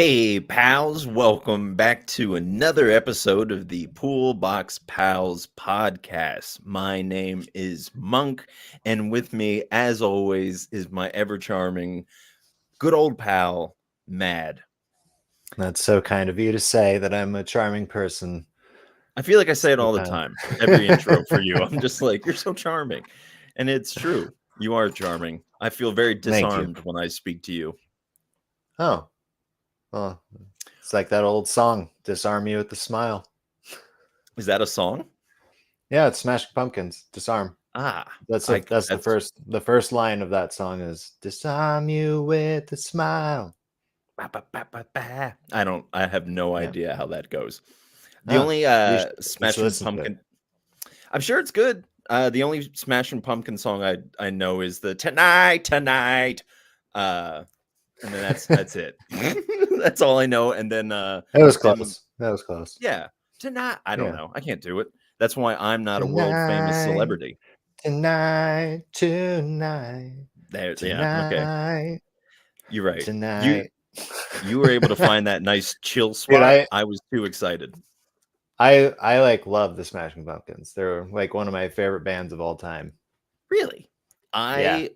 Hey, pals, welcome back to another episode of the Pool Box Pals podcast. My name is Monk, and with me, as always, is my ever charming, good old pal, Mad. That's so kind of you to say that I'm a charming person. I feel like I say it So all the kind. time, every intro for you. I'm just like, you're so charming. And it's true. You are charming. I feel very Thank you. disarmed when I speak to you. Oh, well, it's like that old song, "Disarm You with a Smile." Is that a song? Yeah, it's Smashing Pumpkins. Disarm. Ah, That's that's the first line of that song is "Disarm you with a smile." I have no Yeah. idea how that goes. The Oh, only you should Smashing listen to it. Pumpkin, I'm sure it's good. The only Smashing Pumpkin song I know is the Tonight, and then that's it. That's all I know. And then That was close. That was close. yeah, tonight. I don't Yeah. know. I can't do it. That's why I'm not a world famous Tonight, celebrity. tonight, There, yeah, okay. tonight, You're right. tonight. You were able to find that nice chill Dude, spot. I was too excited. I like love the Smashing Pumpkins. They're like one of my favorite bands of all time. Really? Yeah.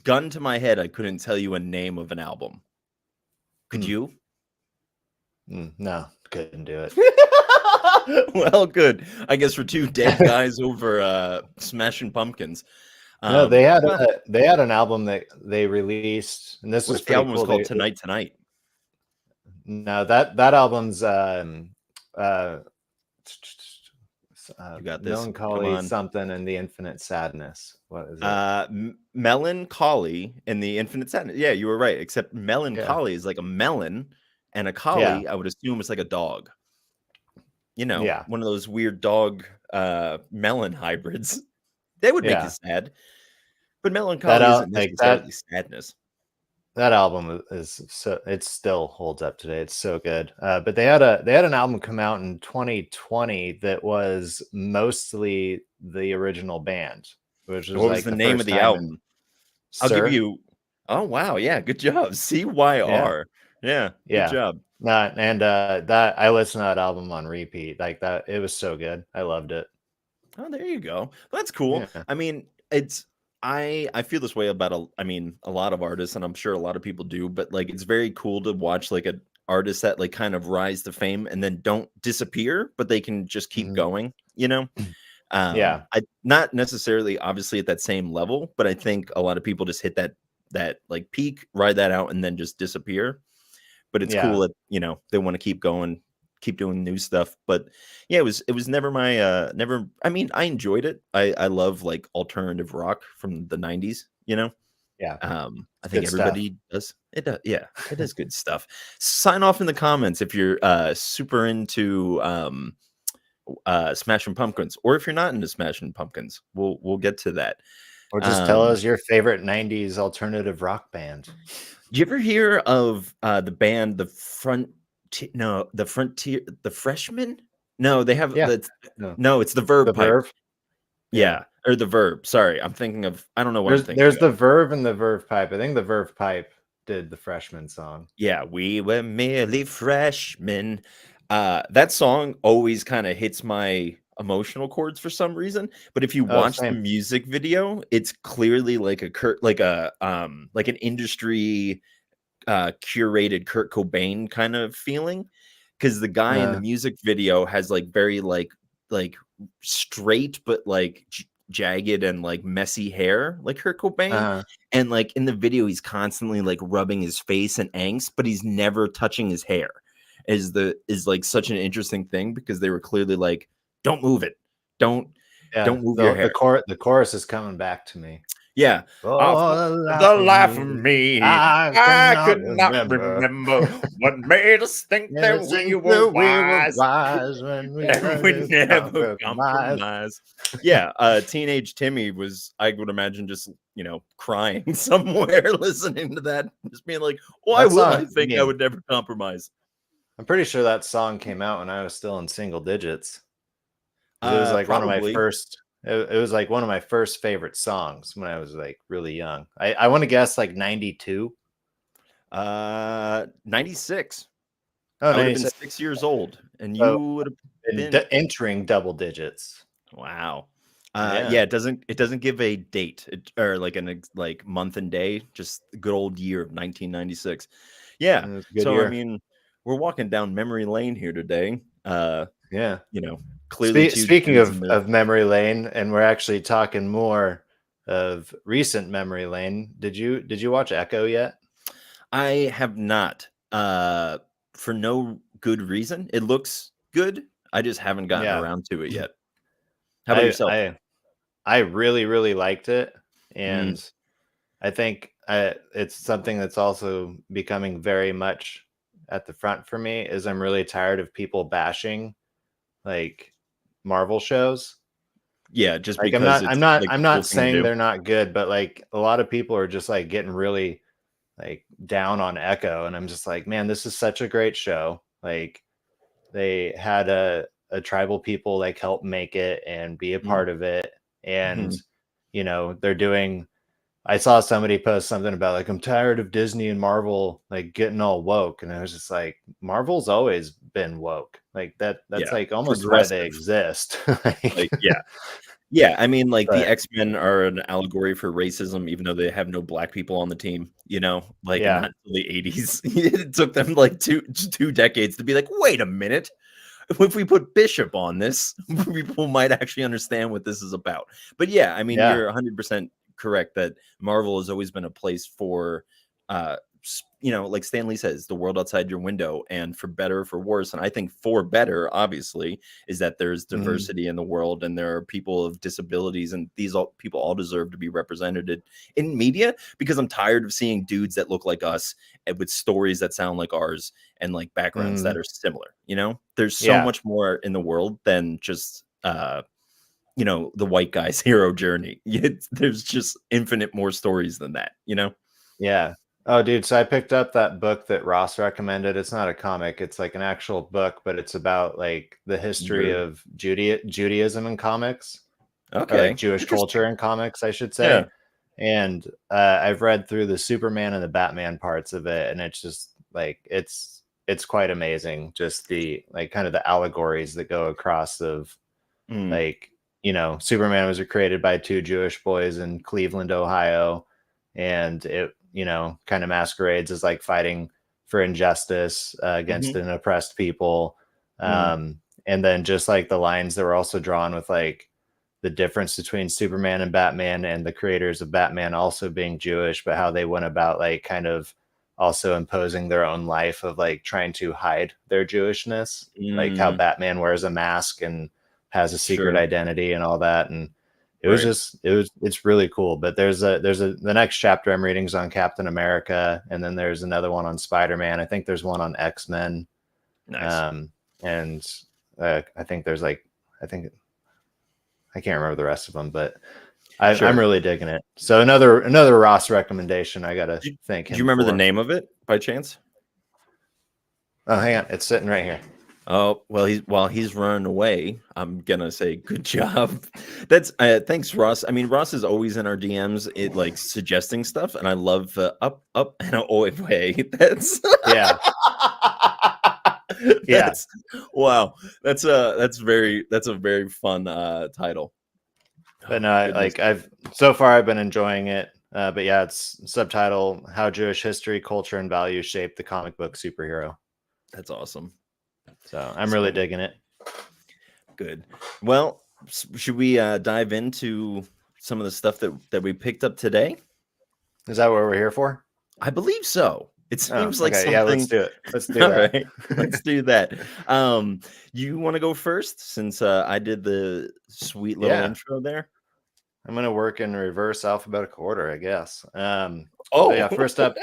Gun to my head, I couldn't tell you a name of an album. Could you? No, couldn't do it. Well, good. I guess we're two dead guys over Smashing Pumpkins. No, they had an album that they released, and this What was if the pretty album was cool. called Tonight? No, that album's You got this. Come Melancholy on. something and the Infinite Sadness. What is it? Melancholy and the Infinite Sadness. Yeah, you were right. Except melancholy is like a melon, and a collie, I would assume, is like a dog. You know, one of those weird dog melon hybrids. They would make you sad. But melancholy isn't necessarily sadness. That album is so it still holds up today. It's so good. But they had an album come out in 2020 that was mostly the original band, which was What like was the name of the album? I'll give you. Oh wow, yeah, good job. CYR. Yeah, good job. That I listened to that album on repeat. Like that, it was so good. I loved it. Oh, there you go. That's cool. Yeah. I mean, I feel this way about a lot of artists, and I'm sure a lot of people do, but like it's very cool to watch like an artist that like kind of rise to fame and then don't disappear, but they can just keep going, you know? Yeah. I not necessarily obviously at that same level, but I think a lot of people just hit that like peak, ride that out, and then just disappear. But it's cool that, you know, they want to keep going, keep doing new stuff. But yeah, it was never my never I mean, I enjoyed it. I love like alternative rock from the 90s, you know? Yeah. I think everybody does. It does. Yeah, it is good stuff. Sign off in the comments if you're super into Smashing Pumpkins, or if you're not into Smashing Pumpkins. We'll get to that. Or just tell us your favorite 90s alternative rock band. Did you ever hear of the band The Freshmen? No, they have no, it's the Verve Pipe. Verve? Yeah, or the Verb. Sorry, I'm thinking of I don't know what I'm thinking. There's the Verve and the Verve Pipe. I think the Verve Pipe did the Freshman song. Yeah, we were merely freshmen. That song always kind of hits my emotional chords for some reason. But if you watch the music video, it's clearly like an industry curated Kurt Cobain kind of feeling, because the guy in the music video has like very like straight but like jagged and like messy hair like Kurt Cobain, and like in the video he's constantly like rubbing his face in angst, but he's never touching his hair. Is like such an interesting thing, because they were clearly like, don't move it, don't move your hair. The chorus is coming back to me. Yeah. The life of me, I could not remember what made us think that we were wise when we never compromise. Yeah. Teenage Timmy was, I would imagine, just, you know, crying somewhere listening to that, just being like, why would I think I would never compromise? I'm pretty sure that song came out when I was still in single digits. It was like one of my first. It was like one of my first favorite songs when I was like really young. I want to guess like 92. 96. Oh, I would have been 96. 6 years old, and So you would have been entering double digits. wow. Yeah. Yeah, it doesn't give a date or like like month and day, just good old year of 1996. Yeah. It was a good So I year. mean, we're walking down memory lane here today. Yeah. You know, clearly two Speaking dudes in their of memory lane, and we're actually talking more of recent memory lane. Did you watch Echo yet? I have not. For no good reason. It looks good. I just haven't gotten Yeah. around to it yet. How about I yourself? I I really liked it, Mm, and I think it's something that's also becoming very much at the front for me. Is I'm really tired of people bashing like Marvel shows. yeah, just Like because it's like I'm the cool not thing to saying do. they're not good, but like a lot of people are just like getting really like down on Echo, and I'm just like, man, this is such a great show. Like they had a tribal people like help make it and be a Mm, part of it, and mhm. they're doing. I saw somebody post something about like I'm tired of Disney and Marvel like getting all woke, and I was just like, Marvel's always been woke. Like that's Yeah, like almost why they progressive. exist. Like, Like, yeah. Yeah, I mean, like, the but X-Men are an allegory for racism, even though they have no black people on the team, like, yeah, not until the '80s. It took them, like, 2 decades to be like, "Wait a minute. If we put Bishop on this, people might actually understand what this is about." But, yeah, I mean, yeah. you're 100% correct that Marvel has always been a place for, like Stan Lee says, the world outside your window, and for better or for worse, and I think for better, obviously, is that there's Mhm. diversity in the world and there are people of disabilities, and people all deserve to be represented in media, because I'm tired of seeing dudes that look like us and with stories that sound like ours and like backgrounds that Mhm. are similar. There's so Yeah, much more in the world than just the white guy's hero journey. There's just infinite more stories than that. yeah. Oh, dude, so I picked up that book that Ross recommended. It's not a comic, it's like an actual book, but it's about like the history Nerd. of Judaism in comics, or like Okay, Jewish culture interesting. in comics, I should Yeah. say. And I've read through the Superman and the Batman parts of it, and it's just like it's quite amazing. Just the like kind of the allegories that go across of Mm, like Superman was created by two Jewish boys in Cleveland, Ohio, and it kind of masquerades as like fighting for injustice against mhm, an oppressed people. mm, And then just like the lines that were also drawn with like the difference between Superman and Batman, and the creators of Batman also being Jewish, but how they went about like kind of also imposing their own life of like trying to hide their Jewishness, like how mm, Batman wears a mask and has a secret sure, identity and all that. And right. it's really cool. But the next chapter I'm reading is on Captain America, and then there's another one on Spider-Man. I think there's one on X-Men. Nice. Um, and I think there's like, I think I can't remember the rest of them, but I'm Sure. really digging it. So another Ross recommendation. I gotta thank Do you him remember the for. name of it by chance? Oh, hang on, it's sitting right here. Oh, well, while he's running away, I'm gonna say good job. That's thanks, Ross. I mean, Ross is always in our DMs, like suggesting stuff, and I love up and away. Yeah, yeah. That's wow. That's a very fun title. But Oh no, my goodness. like I've been enjoying it. But yeah, it's subtitle How Jewish History, Culture, and Values Shape the Comic Book Superhero. That's awesome. So I'm really So digging it. good. Well, should we dive into some of the stuff that we picked up today? Is that what we're here for? I believe so. It Oh, seems like okay. Yeah, let's something. do it. Let's do All that. right, let's do that. You want to go first since I did the sweet little Yeah, intro there? I'm gonna work in reverse alphabetical order, I guess. So Oh, yeah, first up,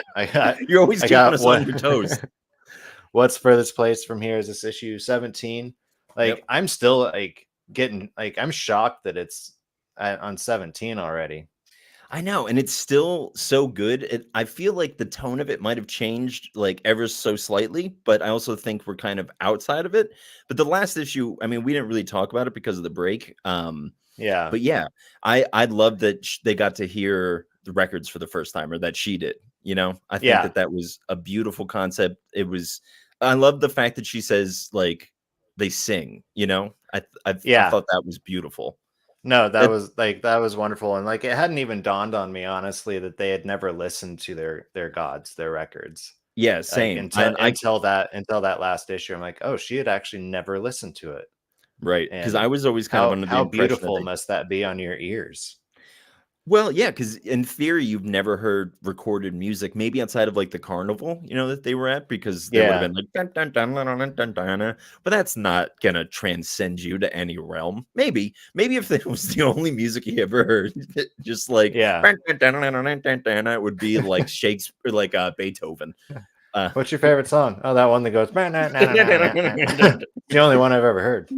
you're always I keeping got us on what your toes. what's furthest place from here is this issue 17. Like Yep. I'm still like getting like I'm shocked that it's on 17 already. I know, and it's still so good. I feel like the tone of it might have changed like ever so slightly, but I also think we're kind of outside of it. But the last issue, I mean, we didn't really talk about it because of the break. Yeah, But yeah, I love that they got to hear the records for the first time, or that she did. I think yeah, that was a beautiful concept. It was I love the fact that she says like they sing. You know, I Yeah. thought that was beautiful. No, that was wonderful, and like it hadn't even dawned on me honestly that they had never listened to their gods, their records. Yeah, Like same. And I until that last issue, I'm like, oh, she had actually never listened to it. right, because I And was always kind of under the how impression that beautiful they. must that be on your ears? Well, yeah, because in theory, you've never heard recorded music, maybe outside of like the carnival, you know, that they were at, because there would have Yeah. been like dun, dun, dun, dun, dun, dun, dun, dun, but that's not gonna transcend you to any realm. Maybe if it was the only music you ever heard, just like Yeah. dun, dun, dun, dun, dun, dun, dun, dun, it would be like Shakespeare, like Beethoven. Uh, What's your favorite song? Oh, that one that goes. "Nah, nah, nah, nah, nah, nah, nah." It's the only one I've ever heard.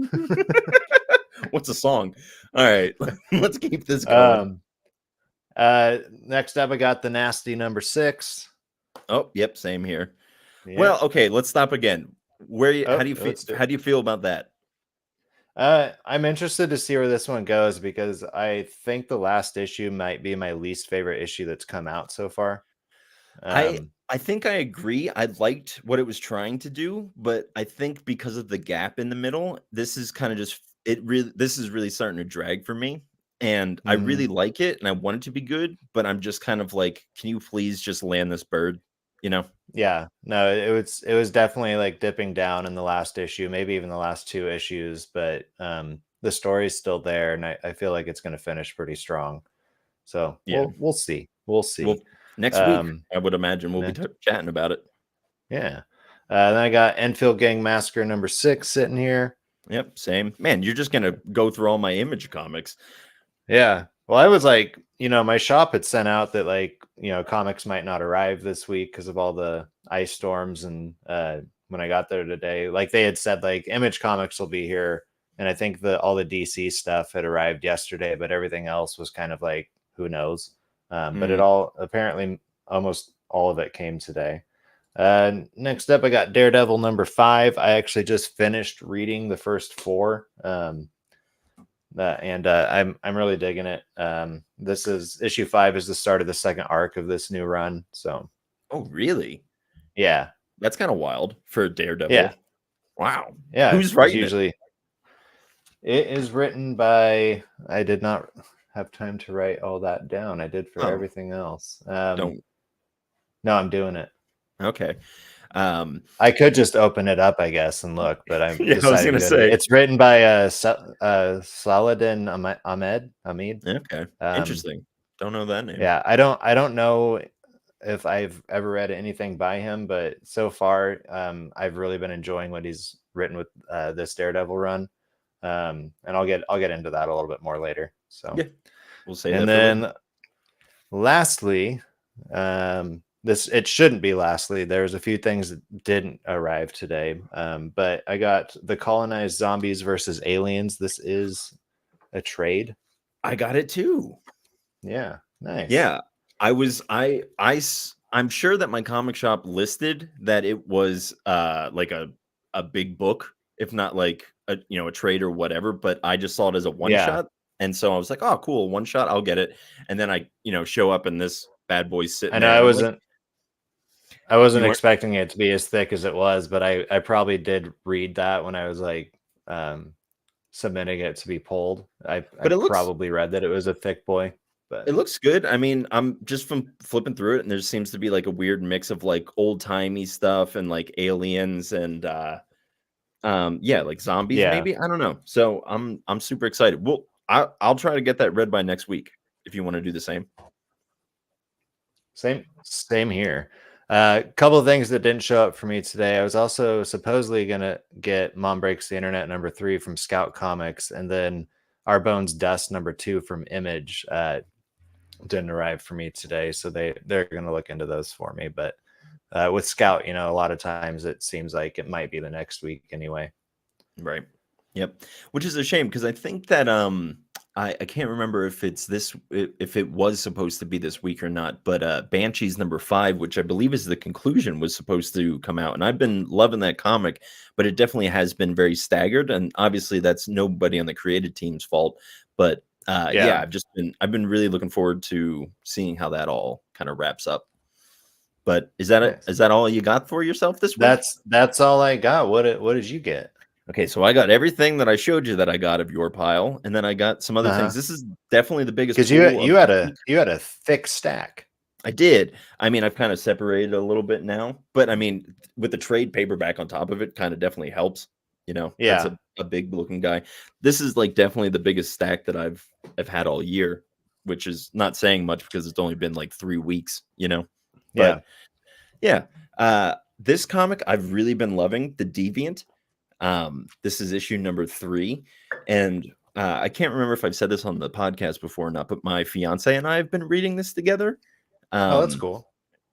What's a song? All right, let's keep this going. Um. Next up, I got the nasty number 6. Oh, yep, same here. Well, Yep. okay, let's stop again. How Oh, do you feel? let's do How it. do you feel about that? I'm interested to see where this one goes because I think the last issue might be my least favorite issue that's come out so far. I Um, I think I agree. I liked what it was trying to do, but I think because of the gap in the middle, this is kind of just this is really starting to drag for me. And I mhm. really like it and I want it to be good, but I'm just kind of like, can you please just land this bird? You know? Yeah, no, it was definitely like dipping down in the last issue, maybe even the last 2 issues, but the story's still there, and I feel like it's going to finish pretty strong. So Yeah. we'll see, we'll Well, see. next week, Um, I would imagine we'll be ne- chatting about it. yeah. Then I got Enfield Gang Massacre number 6 sitting here. Yep, same. Man, you're just gonna go through all my Image comics. Yeah. Well, I was like, my shop had sent out that like, comics might not arrive this week because of all the ice storms. And when I got there today, like they had said, like Image Comics will be here. And I think all the DC stuff had arrived yesterday, but everything else was kind of like, who knows? But it Mm. all apparently almost all of it came today. Next up, I got Daredevil number 5. I actually just finished reading the first 4. And I'm really digging it. This is issue 5 is the start of the second arc of this new run. So Oh, really? yeah, That's kind of wild for yeah, Daredevil. Wow. yeah. Who's Because writing it? usually it is written by. I did not have time to write all that down. I did for Oh, everything else. don't. No, I'm doing it. Okay. Um, I could just open it up, I guess, and look, but I yeah, I was decided gonna to do it. say. It's written by Saladin Ahmed. Okay, interesting. Don't know that name. Yeah, I don't know if I've ever read anything by him, but so far, I've really been enjoying what he's written with this Daredevil run, and I'll get into that a little bit more later. So, Yeah, we'll say and that for later. then lastly, this it shouldn't be lastly. There's a few things that didn't arrive today, but I got the colonized zombies versus aliens. This is a trade. I got it too. Yeah, nice. Yeah, I'm sure that my comic shop listed that it was like a big book, if not like a trade or whatever, but I just saw it as a one Yeah, shot. And so I was like, oh cool, one shot, I'll get it. And then I, show up and this bad boy's I sitting know there and I'm like, I you wasn't weren't, expecting it to be as thick as it was, but I probably did read that when I was like submitting it to be pulled. I but probably read that it was a thick boy, but it looks good. I mean, I'm just from flipping through it and there seems to be like a weird mix of like old-timey stuff and like aliens and yeah, like zombies yeah, maybe. I don't know. So I'm super excited. Well, I'll try to get that read by next week if you want to do the same. same here. A couple of things that didn't show up for me today. I was also supposedly gonna get Mom Breaks the Internet number 3 from Scout Comics, and then Our Bones Dust number 2 from Image. Didn't arrive for me today, so they're going to look into those for me. But with Scout, a lot of times it seems like it might be the next week anyway. Right. Yep. Which is a shame because I think that I can't remember if if it was supposed to be this week or not, but Banshees number 5, which I believe is the conclusion, was supposed to come out. And I've been loving that comic, but it definitely has been very staggered. And obviously that's nobody on the creative team's fault. But yeah, Yeah, I've been really looking forward to seeing how that all kind of wraps up. But is that all you got for yourself this week? That's all I got. What did you get? Okay, so I got everything that I showed you that I got of your pile, and then I got some other things. This is definitely the biggest because you had a thick stack. I did. I mean, I've kind of separated a little bit now, but I mean, with the trade paperback on top of it, kind of definitely helps. You know, yeah, that's a big looking guy. This is like definitely the biggest stack that I've had all year, which is not saying much because it's only been like 3 weeks. You know, but yeah. This comic I've really been loving, The Deviant. This is issue number 3, and I can't remember if I've said this on the podcast before or not, but my fiance and I have been reading this together. Oh, that's cool.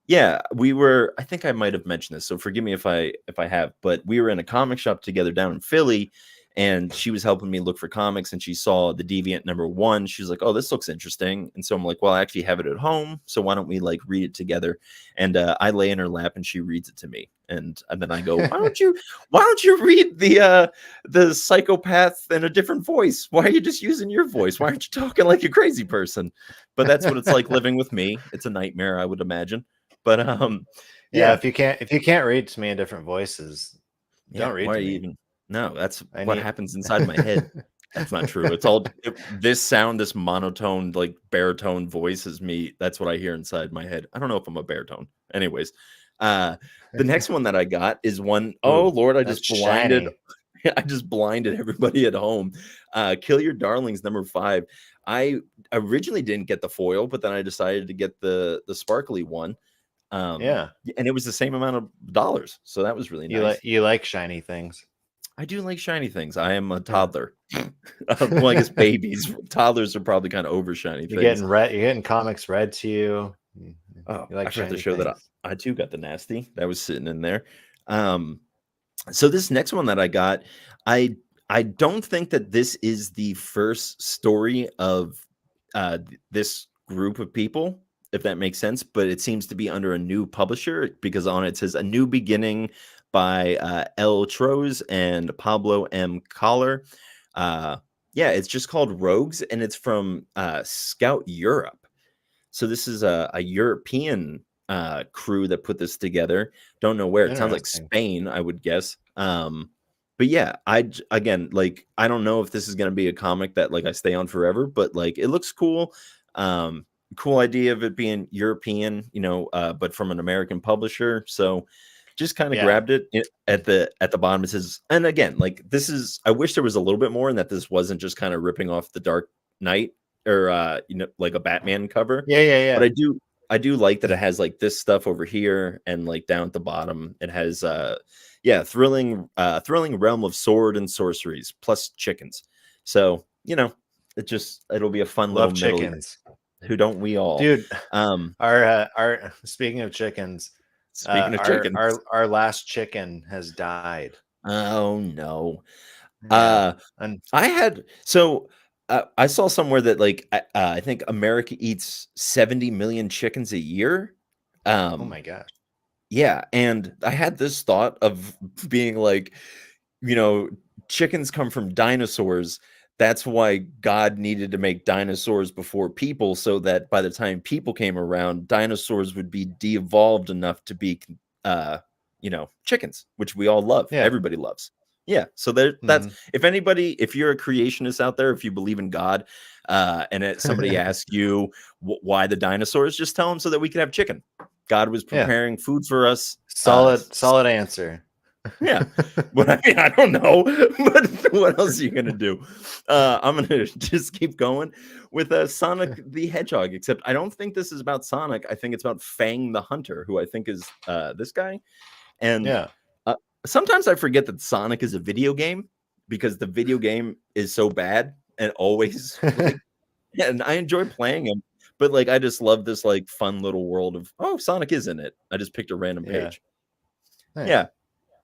Yeah, I think I might have mentioned this, so forgive me if I have, but we were in a comic shop together down in Philly, and she was helping me look for comics, and she saw The Deviant number 1. She's like, "Oh, this looks interesting." And so I'm like, "Well, I actually have it at home, so why don't we like read it together?" And I lay in her lap and she reads it to me. And then I go, why don't you read the psychopath in a different voice? Why are you just using your voice? Why aren't you talking like a crazy person? But that's what it's like living with me. It's a nightmare, I would imagine. But yeah, if you can't read to me in different voices, don't read to me. Even? No, that's what happens inside my head. That's not true. It's all this sound, this monotone, like baritone voice is me. That's what I hear inside my head. I don't know if I'm a baritone. Anyways, the next one that I got is one. Oh Lord, I just blinded. I just blinded everybody at home. Kill Your Darlings number 5. I originally didn't get the foil, but then I decided to get the sparkly one. And it was the same amount of dollars, so that was really nice. You like shiny things. I do like shiny things. I am a toddler. Well, I guess babies, toddlers are probably kind of over shiny things. You're getting comics read to you. Oh, I forgot to show that I too got the nasty that was sitting in there. So this next one that I got, I don't think that this is the first story of this group of people, if that makes sense, but it seems to be under a new publisher because on it says A New Beginning by L. Troz and Pablo M. Collar. It's just called Rogues, and it's from Scout Europe. So this is a European crew that put this together. Don't know where. It sounds like Spain, I would guess. But yeah, I don't know if this is going to be a comic that like I stay on forever, but like it looks cool. Cool idea of it being European, but from an American publisher. So just kind of grabbed it at the bottom. It says, and again, like this is, I wish there was a little bit more and that this wasn't just kind of ripping off the Dark Knight or like a Batman cover. Yeah. But I do like that it has like this stuff over here and like down at the bottom it has thrilling realm of sword and sorceries plus chickens. So it'll be a fun little chickens. Who don't we all, dude? Our speaking of chickens. Our last chicken has died. Oh no. I saw somewhere that like I think America eats 70 million chickens a year. Oh my gosh. Yeah, and I had this thought of being like, chickens come from dinosaurs. That's why God needed to make dinosaurs before people, so that by the time people came around, dinosaurs would be de-evolved enough to be, chickens, which we all love. Yeah. Everybody loves. Yeah. So that's if you're a creationist out there, if you believe in God, and somebody asks you why the dinosaurs, just tell them so that we could have chicken. God was preparing food for us. Solid answer. Yeah, but I mean, I don't know, but what else are you gonna do? I'm gonna just keep going with Sonic the Hedgehog, except I don't think this is about Sonic. I think it's about Fang the Hunter, who I think is this guy. And sometimes I forget that Sonic is a video game because the video game is so bad and always and I enjoy playing him, but like I just love this like fun little world of Sonic is in it. I just picked a random page. Yeah.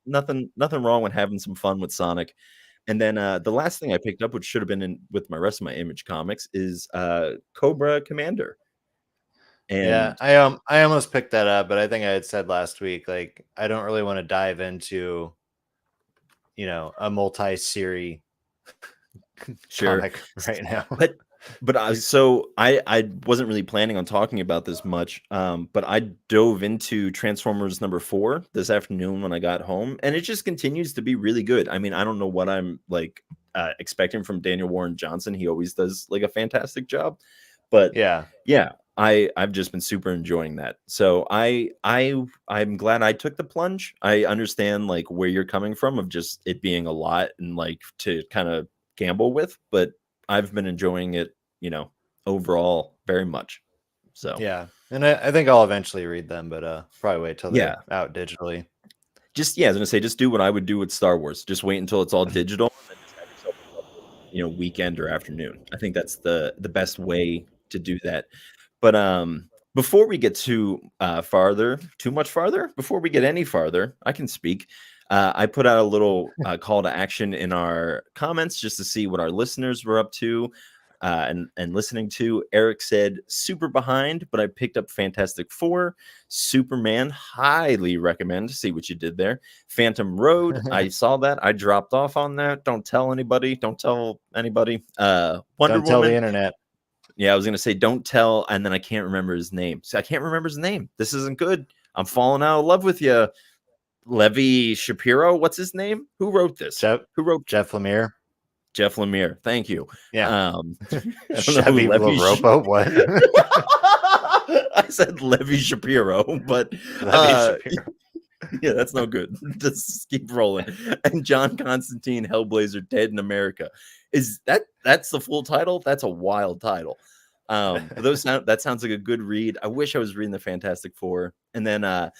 Nothing wrong with having some fun with Sonic. And then the last thing I picked up, which should have been in with my rest of my Image comics, is Cobra Commander. And I almost picked that up, but I think I had said last week, like I don't really want to dive into a multi-series comic right now. But But I wasn't really planning on talking about this much, but I dove into Transformers #4 this afternoon when I got home, and it just continues to be really good. I mean, I don't know what I'm like expecting from Daniel Warren Johnson. He always does like a fantastic job, but Yeah. yeah, I've just been super enjoying that. So I'm glad I took the plunge. I understand like where you're coming from of just it being a lot and like to kind of gamble with, but I've been enjoying it, overall very much. So Yeah. And I think I'll eventually read them, but probably wait till yeah, they're out digitally. I was gonna say, just do what I would do with Star Wars. Just wait until it's all digital, and then just have yourself a lovely, weekend or afternoon. I think that's the best way to do that. But before we get too much farther, before we get any farther, I can speak. I put out a little call to action in our comments just to see what our listeners were up to. And listening to. Eric said super behind, but I picked up Fantastic Four. Superman, highly recommend. See what you did there. Phantom Road, I saw that. I dropped off on that. Don't tell anybody. Don't tell anybody. Wonder Don't tell the Woman. internet. Yeah, I was gonna say don't tell, and then I can't remember his name. So I can't remember his name. This isn't good. I'm falling out of love with you, Levi Shapiro. What's his name? Who wrote this? Who wrote Jeff Lemire. Jeff Lemire? Thank you. Yeah. I don't know who Chevy Bloropo. What? I said Levi Shapiro, but Levi Shapiro. yeah, that's no good. Just keep rolling. And John Constantine, Hellblazer, Dead in America. That's the full title? That's a wild title. But that sounds like a good read. I wish I was reading the Fantastic Four. And then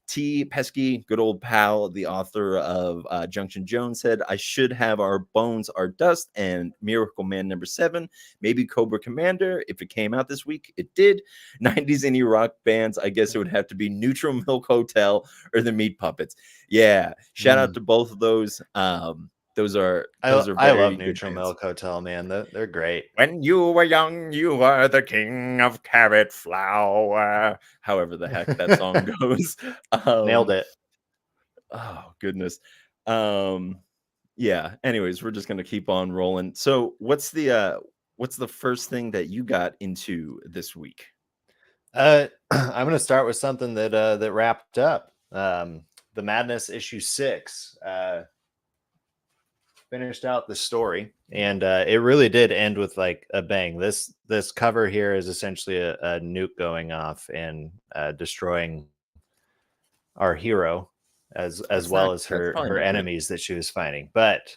T. Pesky, good old pal, the author of Junction Jones, said, I should have Our Bones, Our Dust, and Miracle Man #7, maybe Cobra Commander. If it came out this week, it did. 90s indie rock bands, I guess it would have to be Neutral Milk Hotel or the Meat Puppets. Yeah, shout out to both of those. Those are I love very good Neutral bands. Milk Hotel, man. They're great. When you were young, you were the king of carrot flour. However the heck that song goes. Nailed it. Oh goodness. Yeah. Anyways, we're just gonna keep on rolling. So what's the first thing that you got into this week? I'm gonna start with something that wrapped up. The Madness issue 6. Finished out the story, and it really did end with like a bang. This cover here is essentially a nuke going off and destroying our hero as well as her enemies that she was fighting. But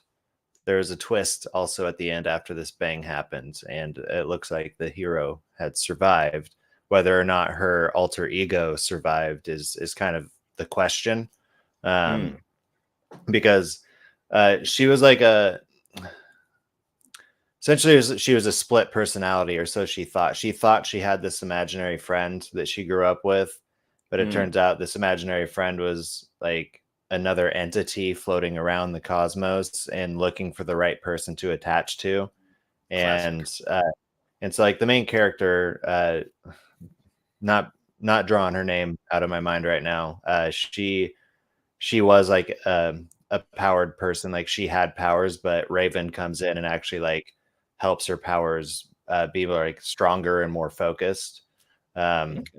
there's a twist also at the end after this bang happens, and it looks like the hero had survived. Whether or not her alter ego survived is kind of the question, because she was like essentially she was a split personality, or so she thought. She thought she had this imaginary friend that she grew up with, but it turns out this imaginary friend was like another entity floating around the cosmos and looking for the right person to attach to. And so like the main character, not drawing her name out of my mind right now, she was like a powered person. Like she had powers, but Raven comes in and actually like helps her powers be like stronger and more focused. And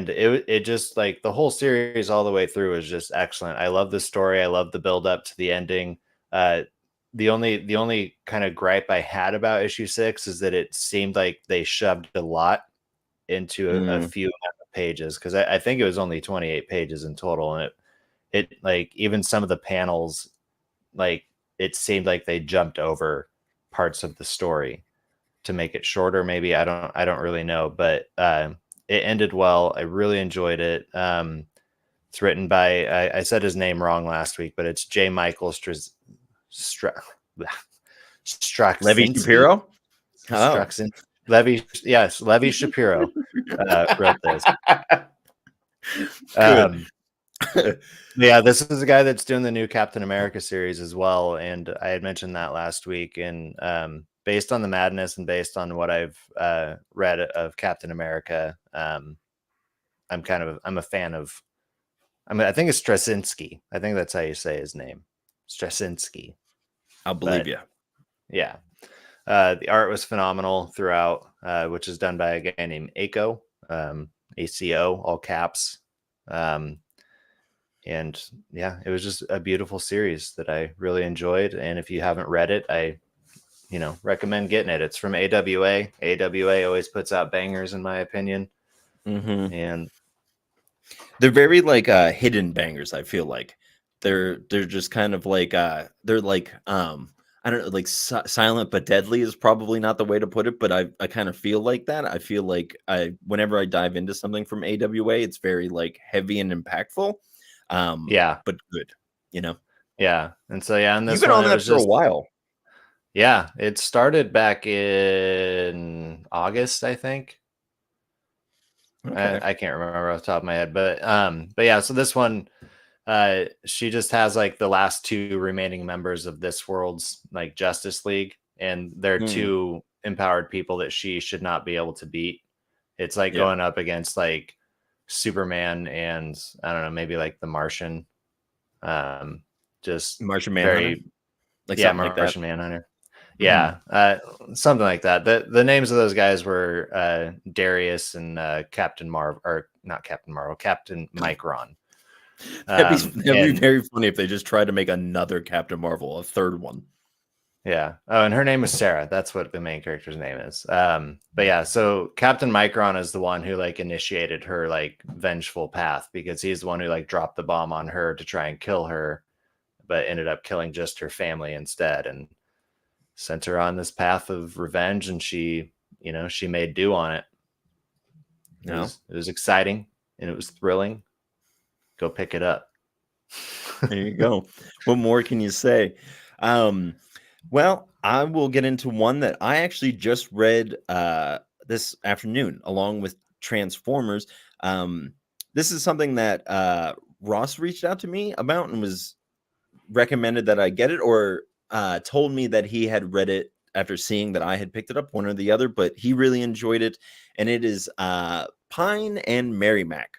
it just like the whole series all the way through is just excellent. I love the story. I love the build up to the ending. The only kind of gripe I had about issue 6 is that it seemed like they shoved a lot into a few amount of pages, because I think it was only 28 pages in total, and it like even some of the panels, like it seemed like they jumped over parts of the story to make it shorter. Maybe I don't really know, but it ended well. I really enjoyed it. It's written by I said his name wrong last week, but it's J. Michael Levi Shapiro. Levi Shapiro wrote this. Yeah, this is a guy that's doing the new Captain America series as well, and I had mentioned that last week. And based on the madness and based on what I've read of Captain America, I'm a fan of. I think it's Straczynski. I think that's how you say his name, Straczynski. I'll believe you. Yeah. The art was phenomenal throughout, which is done by a guy named Aco, ACO, all caps. And yeah, it was just a beautiful series that I really enjoyed. And if you haven't read it, I recommend getting it. It's from AWA. AWA always puts out bangers, in my opinion. Mm-hmm. And they're very like hidden bangers. I feel like they're just kind of like they're like I don't know, like silent but deadly is probably not the way to put it, but I kind of feel like that. I feel like whenever I dive into something from AWA, it's very like heavy and impactful, yeah, but good, yeah. And so yeah, and You've this been one on it that was for a just while. yeah, it started back in August, I think. Okay. I can't remember off the top of my head, but yeah, so this one she just has like the last two remaining members of this world's like Justice League, and they're Mm, two empowered people that she should not be able to beat. It's like yeah. going up against like Superman and I don't know, maybe like the Martian. Just Martian Manhunter, very like yeah, something like that. Martian Manhunter. Mm. Yeah, something like that. The names of those guys were Darius and Captain Marvel, or not Captain Marvel, Captain Micron. That'd be And very funny if they just tried to make another Captain Marvel, a third one. yeah, oh, and her name is Sarah. That's what the main character's name is. But yeah, so Captain Micron is the one who like initiated her like vengeful path, because he's the one who like dropped the bomb on her to try and kill her, but ended up killing just her family instead, and sent her on this path of revenge, and she made do on it. It No. was exciting and it was thrilling. Go pick it up. There you go. What more can you say? Well, I will get into one that I actually just read this afternoon, along with Transformers. This is something that Ross reached out to me about and was recommended that I get it, or told me that he had read it after seeing that I had picked it up, one or the other, but he really enjoyed it. And it is Pine and Merrimac.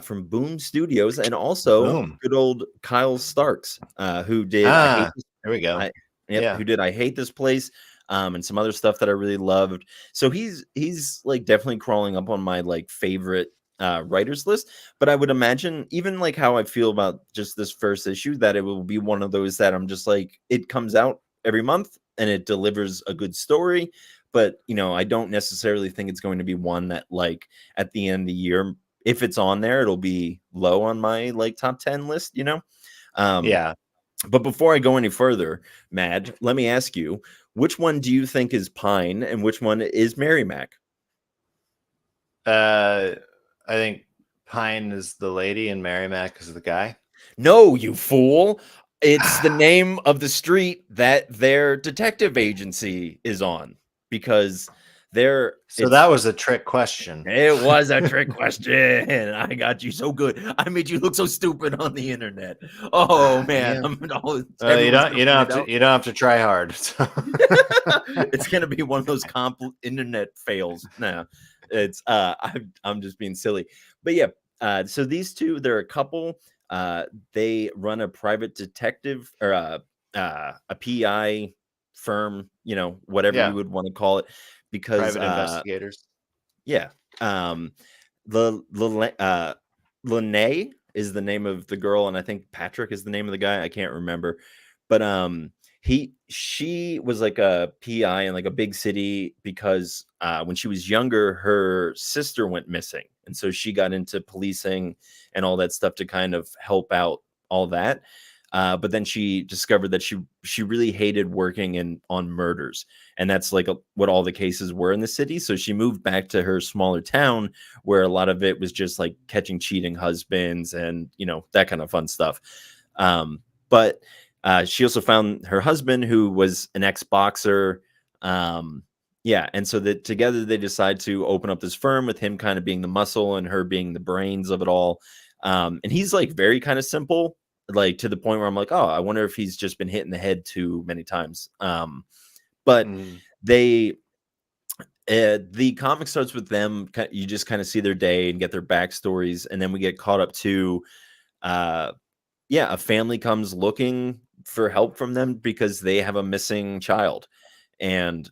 From Boom Studios, and also Boom. good old Kyle Starks, who did There we go. Yeah. who did I Hate This Place, and some other stuff that I really loved. So he's like definitely crawling up on my like favorite writers list. But I would imagine, even like how I feel about just this first issue, that it will be one of those that I'm just like, it comes out every month and it delivers a good story. But I don't necessarily think it's going to be one that like at the end of the year, if it's on there, it'll be low on my like top 10 list, Yeah. But before I go any further, Mad, let me ask you, which one do you think is Pine and which one is Merrimac? I think Pine is the lady and Merrimac is the guy. No, you fool. It's the name of the street that their detective agency is on, because So that was a trick question. it was a trick question. I got you so good. I made you look so stupid on the internet. Oh man, Yeah. You everyone's don't gonna point it out. you don't have to try hard. So. It's gonna be one of those internet fails. Nah, it's I'm just being silly. But yeah, so these two, they're a couple. They run a private detective, or a PI firm, whatever you Yeah. would want to call it, because Private investigators. yeah. Lene is the name of the girl, and I think Patrick is the name of the guy. I can't remember. But she was like a PI in like a big city, because when she was younger, her sister went missing. And so she got into policing and all that stuff to kind of help out all that. But then she discovered that she really hated working on murders, and that's like what all the cases were in the city. So she moved back to her smaller town, where a lot of it was just like catching cheating husbands and that kind of fun stuff. But she also found her husband, who was an ex-boxer. Yeah, and so that together they decide to open up this firm, with him kind of being the muscle and her being the brains of it all. And he's like very kind of simple, like to the point where I'm like, oh, I wonder if he's just been hit in the head too many times. But the comic starts with them. You just kind of see their day and get their backstories, and then we get caught up to, a family comes looking for help from them because they have a missing child, and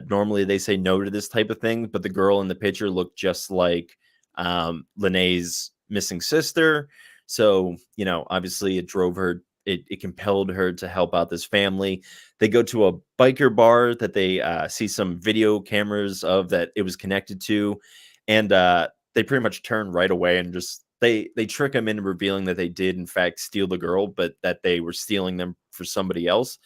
normally they say no to this type of thing, but the girl in the picture looked just like Lanae's missing sister. So, you know, obviously it drove her, it compelled her to help out this family. They go to a biker bar that they see some video cameras of that it was connected to, and they pretty much turn right away and just they trick him into revealing that they did in fact steal the girl, but that they were stealing them for somebody else.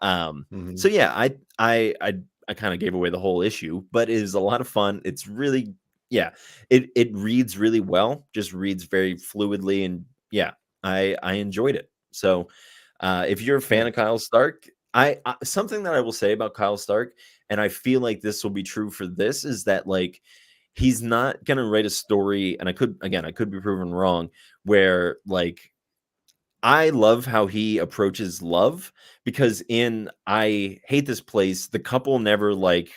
So yeah, I kind of gave away the whole issue, but it is a lot of fun. It's really, yeah, it reads really well, just reads very fluidly, and yeah, I enjoyed it. So if you're a fan of Kyle Stark, I something that I will say about Kyle Stark, and I feel like this will be true for this, is that like he's not gonna write a story, and I could be proven wrong, where like I love how he approaches love, because in I Hate This Place, the couple never like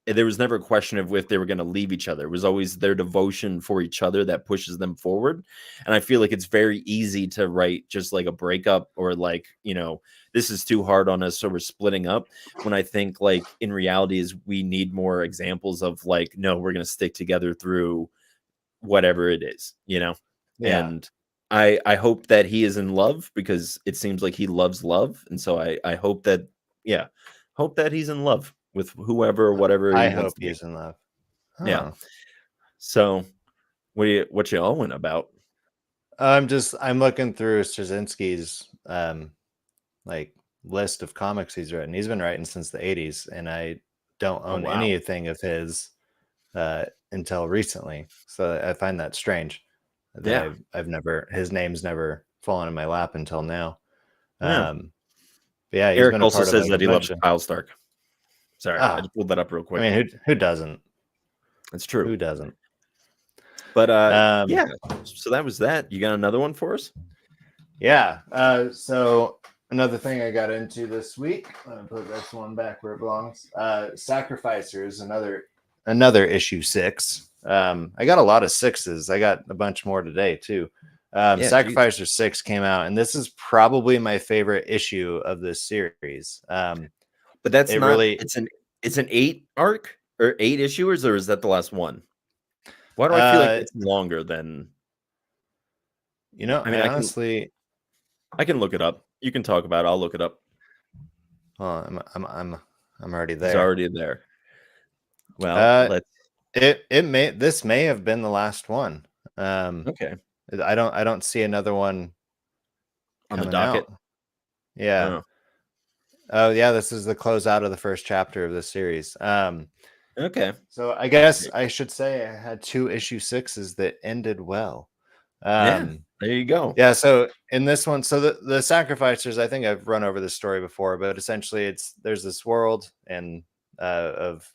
there was never a question of if they were going to leave each other. It was always their devotion for each other that pushes them forward. And I feel like it's very easy to write just like a breakup, or like, you know, this is too hard on us, so we're splitting up. When I think like in reality is we need more examples of like, no, we're going to stick together through whatever it is, you know? Yeah. And I hope that he is in love, because it seems like he loves love. And so I hope that, yeah, hope that he's in love with whoever or whatever I he wants hope to be. he's in love. Yeah. Huh. So what you all went about? I'm looking through Straczynski's like list of comics he's written. He's been writing since the 80s, and I don't Oh own wow. anything of his until recently. So I find that strange that Yeah. I've never, his name's never fallen in my lap until now. Yeah. But yeah, he's Eric been a also part of says like a that he loves bunch of, Kyle Stark. Sorry, I ah, just pulled that up real I quick. mean, who doesn't? It's true. Who doesn't? But Um, yeah, so that was that. You got another one for us? yeah. So another thing I got into this week, I'm gonna put this one back where it belongs. Sacrificers, another issue 6. I got a lot of 6s. I got a bunch more today too. Yeah, geez. Sacrificer 6 came out, and this is probably my favorite issue of this series. But that's It not, really, it's an 8 arc or 8 issuers, or is that the last one? Why do I feel like uh, it's longer than I mean, I honestly, I can look it up. You can talk about it. I'll look it up. oh, I'm already He's there. already there. Well, Uh, let's this may have been the last one. okay. I don't see another one On the coming docket. out. Yeah. Oh, Oh yeah, this is the closeout of the first chapter of the series. okay. So I guess I should say I had 2 issue 6s that ended well. Yeah, there you go. Yeah, so in this one, so the sacrificers, I think I've run over this story before, but essentially there's this world and of,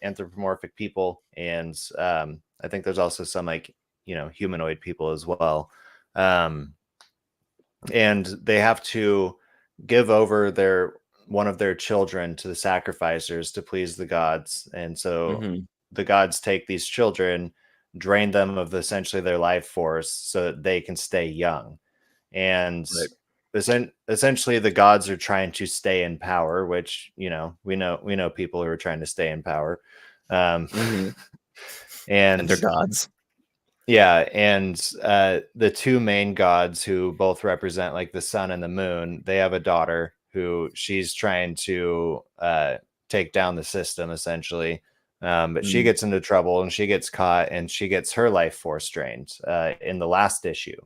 anthropomorphic people, and I think there's also some like, humanoid people as well. Um, and they have to give over one of their children to the sacrificers to please the gods. And so Mhm. the gods take these children, drain them of essentially their life force so that they can stay young. And Right. essentially the gods are trying to stay in power, which, we know people who are trying to stay in power. Mhm. And And they're gods. yeah, and the 2 main gods, who both represent like the sun and the moon, they have a daughter who she's trying to take down the system essentially. But she Mm, gets into trouble and she gets caught, and she gets her life force drained in the last issue.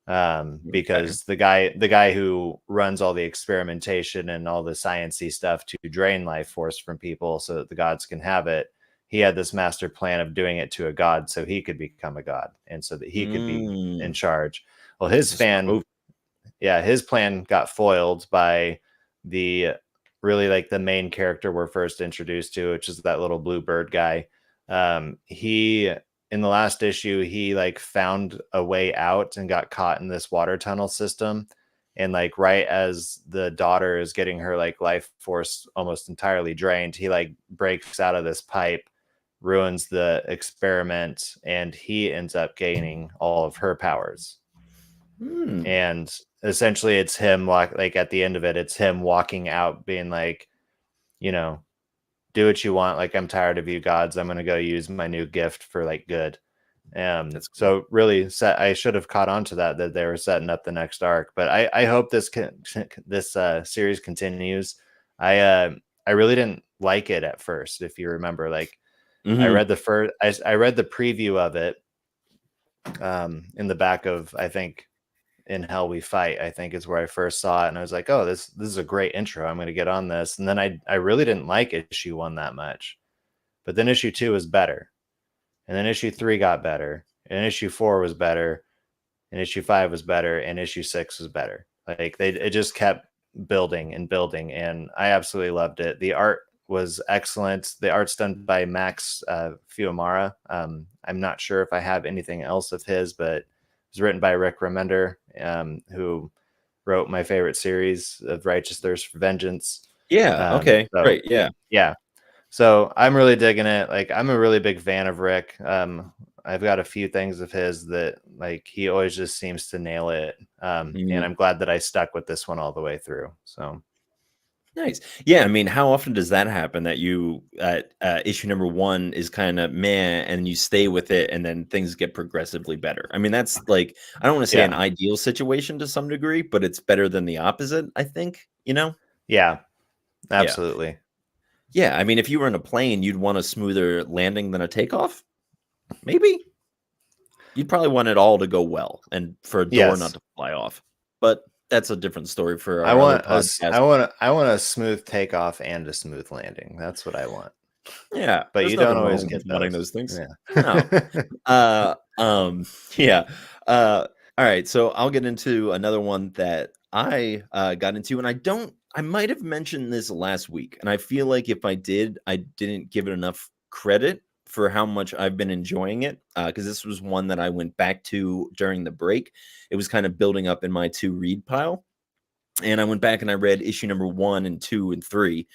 okay. Because the guy who runs all the experimentation and all the sciencey stuff to drain life force from people so that the gods can have it, he had this master plan of doing it to a god so he could become a god and so that he could be in Mm, charge. Well, it's a smart move. his plan got foiled by the really like the main character we're first introduced to, which is that little blue bird guy. He In the last issue, he like found a way out and got caught in this water tunnel system. And like right as the daughter is getting her like life force almost entirely drained, he like breaks out of this pipe, ruins the experiment, and he ends up gaining all of her powers. Hmm. And essentially it's him like at the end of it, it's him walking out being like, you know, do what you want. Like, I'm tired of you gods. I'm going to go use my new gift for like good. That's cool. So really I should have caught on to that they were setting up the next arc, but I hope this series continues. I really didn't like it at first. If you remember, like I read the preview of it in the back of, I think, In Hell We Fight, I think is where I first saw it, and I was like, oh, this is a great intro. I'm going to get on this. And then I really didn't like issue 1 that much, but then issue 2 was better, and then issue 3 got better, and issue 4 was better, and issue 5 was better, and issue 6 was better. Like it just kept building and building, and I absolutely loved it. The art was excellent. The art's done by Max Fiumara. I'm not sure if I have anything else of his, but it was written by Rick Remender, who wrote my favorite series of Righteous Thirst for Vengeance. Yeah. Okay. So, Great. Yeah. Yeah. So I'm really digging it. Like, I'm a really big fan of Rick. I've got a few things of his that, like, he always just seems to nail it. And I'm glad that I stuck with this one all the way through. So nice. Yeah, I mean, how often does that happen that you issue number 1 is kind of meh and you stay with it and then things get progressively better? I mean, that's like, I don't want to say an ideal situation to some degree, but it's better than the opposite, I think, you know? Yeah, absolutely. Yeah, I mean, if you were in a plane, you'd want a smoother landing than a takeoff. Maybe. You'd probably want it all to go well and for a door not to fly off. But that's a different story for our other podcast. I want a smooth takeoff and a smooth landing. That's what I want. Yeah, but you don't always get wanting those things. Yeah. No. Yeah. All right. So I'll get into another one that I got into, and I might have mentioned this last week, and I feel like if I did, I didn't give it enough credit for how much I've been enjoying it, because this was one that I went back to during the break. It was kind of building up in my to read pile, and I went back and I read issue number 1 and 2 and 3,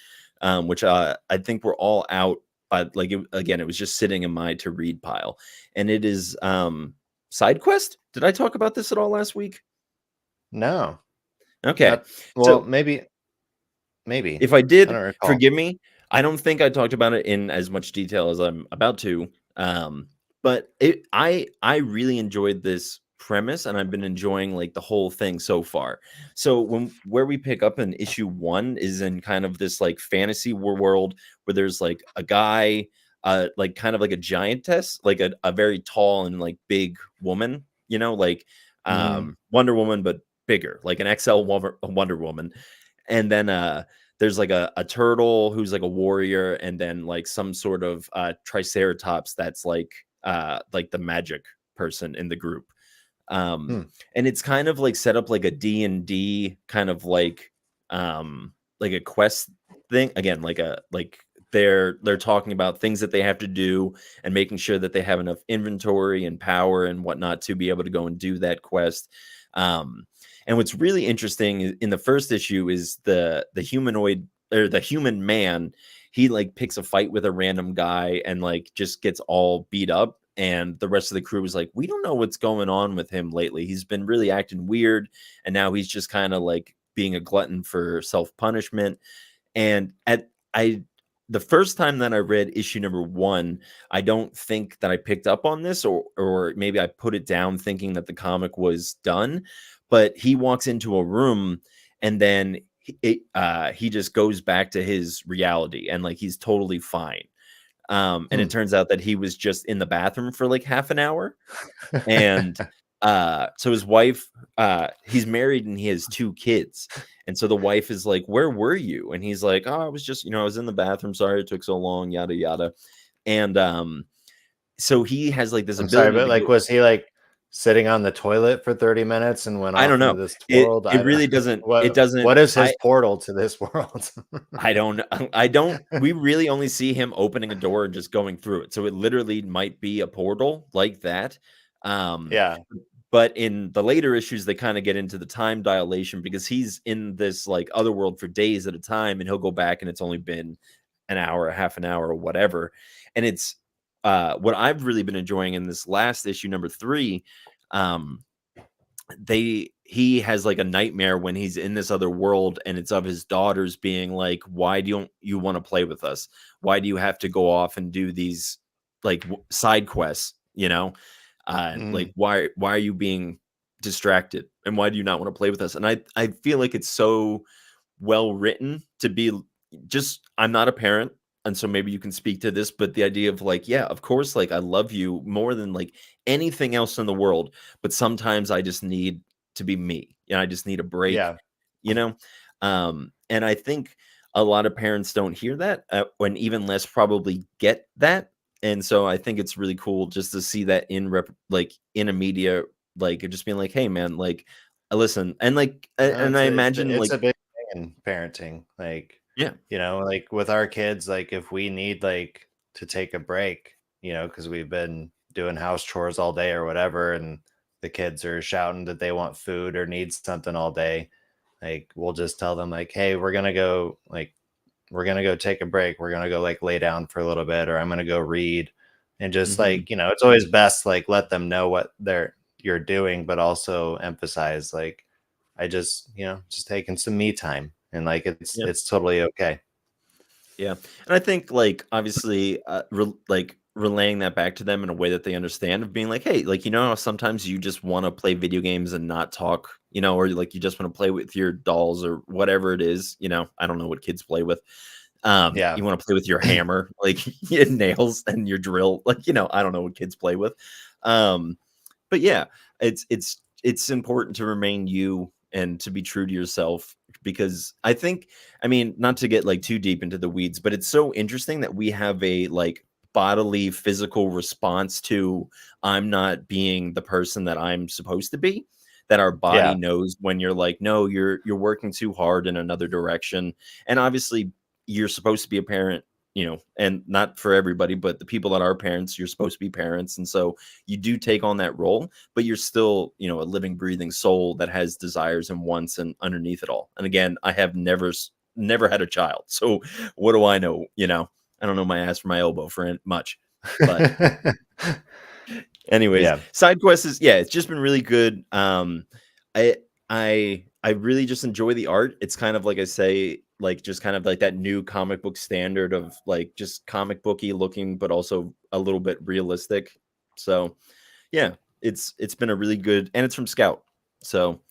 which I think were all out. Like it was just sitting in my to read pile, and it is Sidequest. Did I talk about this at all last week? No. Okay. Well, maybe. If I did, forgive me. I don't think I talked about it in as much detail as I'm about to. But I really enjoyed this premise, and I've been enjoying like the whole thing so far. So where we pick up in issue 1 is in kind of this like fantasy world where there's like a guy, like kind of like a giantess, like a very tall and like big woman, you know, like Wonder Woman, but bigger, like an XL Wonder Woman. And then there's like a turtle who's like a warrior, and then like some sort of triceratops that's like the magic person in the group. And it's kind of like set up like a D&D kind of like a quest thing. Again, like they're talking about things that they have to do and making sure that they have enough inventory and power and whatnot to be able to go and do that quest. And what's really interesting in the first issue is the humanoid, or the human man. He like picks a fight with a random guy and like just gets all beat up. And the rest of the crew is like, we don't know what's going on with him lately. He's been really acting weird. And now he's just kind of like being a glutton for self-punishment. And the first time that I read issue number 1, I don't think that I picked up on this, or maybe I put it down thinking that the comic was done. But he walks into a room, and then he just goes back to his reality, and like he's totally fine. And it turns out that he was just in the bathroom for like half an hour. And so his wife, he's married and he has 2 kids. And so the wife is like, where were you? And he's like, oh, I was just, I was in the bathroom. Sorry it took so long, yada, yada. And so he has like this ability. Sorry, but like, was he like sitting on the toilet for 30 minutes and went off into this world? It really doesn't. It doesn't. What is his portal to this world? I don't. We really only see him opening a door and just going through it. So it literally might be a portal like that. Yeah. But in the later issues, they kind of get into the time dilation because he's in this like other world for days at a time, and he'll go back and it's only been an hour, half an hour, or whatever. And it's what I've really been enjoying in this last issue, number 3. he has like a nightmare when he's in this other world, and it's of his daughters being like, why do you want to play with us? Why do you have to go off and do these like side quests, like why are you being distracted, and why do you not want to play with us? And I feel like it's so well written to be just, I'm not a parent, and so maybe you can speak to this, but the idea of like, yeah, of course, like I love you more than like anything else in the world, but sometimes I just need to be me, and I just need a break, Yeah. you know. And I think a lot of parents don't hear that, and even less probably get that. And so I think it's really cool just to see that like in a media, like just being like, hey man, like listen, and like and I imagine It's like, a big thing in parenting. Like, yeah. like with our kids, like if we need like to take a break, because we've been doing house chores all day or whatever, and the kids are shouting that they want food or need something all day, like we'll just tell them like, hey, we're gonna go take a break. We're gonna go like lay down for a little bit, or I'm gonna go read. And just Mhm. like, it's always best like let them know what you're doing, but also emphasize like I just, just taking some me time, and like Yeah. it's totally okay. Yeah. And I think like obviously like relaying that back to them in a way that they understand, of being like, hey, like how sometimes you just want to play video games and not talk, or like you just want to play with your dolls or whatever it is, I don't know what kids play with. Yeah. You want to play with your hammer, like your nails and your drill, like I don't know what kids play with. But yeah, it's important to remain you and to be true to yourself, because I think, I mean, not to get like too deep into the weeds, but it's so interesting that we have a like bodily physical response to, I'm not being the person that I'm supposed to be, that our body Yeah. knows when you're like, no, you're working too hard in another direction. And obviously you're supposed to be a parent, and not for everybody, but the people that are parents, you're supposed to be parents, and so you do take on that role, but you're still, a living, breathing soul that has desires and wants and underneath it all. And again, I have never had a child. So what do I know? I don't know my ass from my elbow for much. But anyways, Yeah. side quest is, yeah, it's just been really good. I I really just enjoy the art. It's kind of like I say, like just kind of like that new comic book standard of like just comic booky looking, but also a little bit realistic. So yeah, it's been a really good, and it's from Scout. So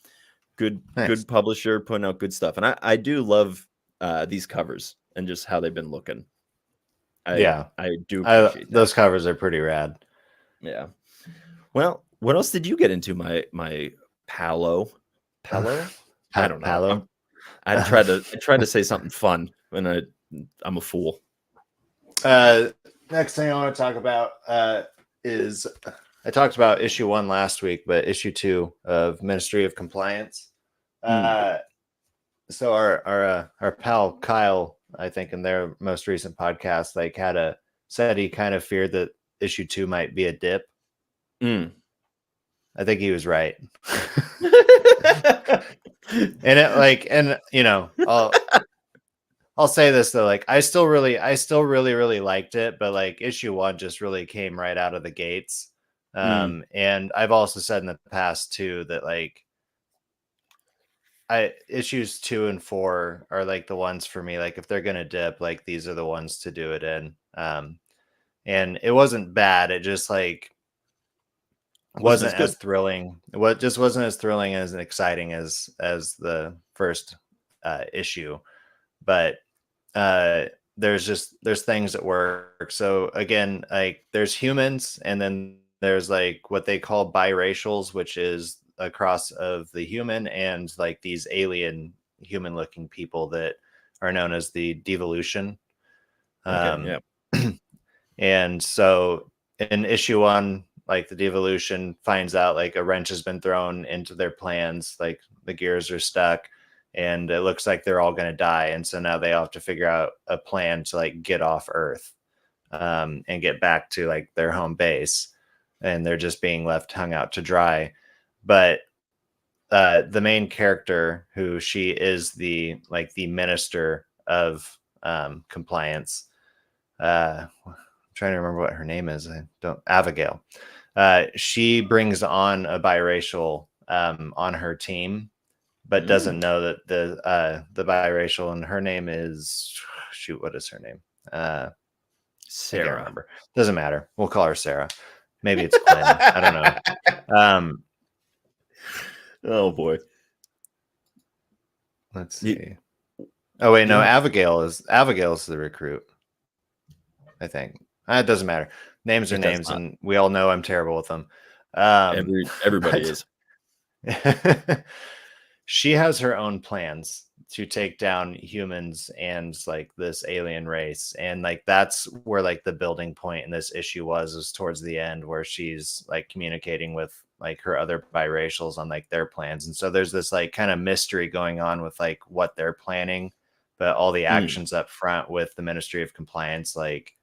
Nice. good publisher putting out good stuff. And I do love these covers and just how they've been looking. Yeah. I do appreciate that. Those covers are pretty rad. Yeah. Well, what else did you get into, my palo? Palo? I don't know. Palo. I tried to say something fun, and I'm a fool. Next thing I want to talk about is I talked about issue 1 last week, but issue 2 of Ministry of Compliance. So our pal Kyle, I think in their most recent podcast, like said he kind of feared that issue 2 might be a dip. I think he was right. And it like, and I'll say this though, like I still really liked it, but like issue 1 just really came right out of the gates. And I've also said in the past too that like issues 2 and 4 are like the ones for me. Like if they're gonna dip, like these are the ones to do it in. And it wasn't bad. It just like wasn't as thrilling. What just wasn't as thrilling as exciting as the first issue. But there's things that work. So again, like there's humans, and then there's like what they call biracials, which is a cross of the human and like these alien human looking people that are known as the devolution. Okay, yeah. And so in issue 1, like the devolution finds out like a wrench has been thrown into their plans, like the gears are stuck and it looks like they're all going to die. And so now they have to figure out a plan to like get off Earth and get back to like their home base. And they're just being left hung out to dry. But the main character, who she is the minister of compliance, I'm trying to remember what her name is. I don't. Abigail. She brings on a biracial on her team, but doesn't know that the biracial, and her name is, shoot, what is her name? Sarah. I can't remember. Doesn't matter. We'll call her Sarah. Maybe it's Quinn. I don't know. Oh boy. Let's see. Oh wait, no. Abigail's the recruit. I think it doesn't matter. Names are names, and we all know I'm terrible with them. Everybody is. She has her own plans to take down humans and like this alien race, and like that's where like the building point in this issue was towards the end, where she's like communicating with like her other biracials on like their plans. And so there's this like kind of mystery going on with like what they're planning, but all the actions up front with the Ministry of Compliance, like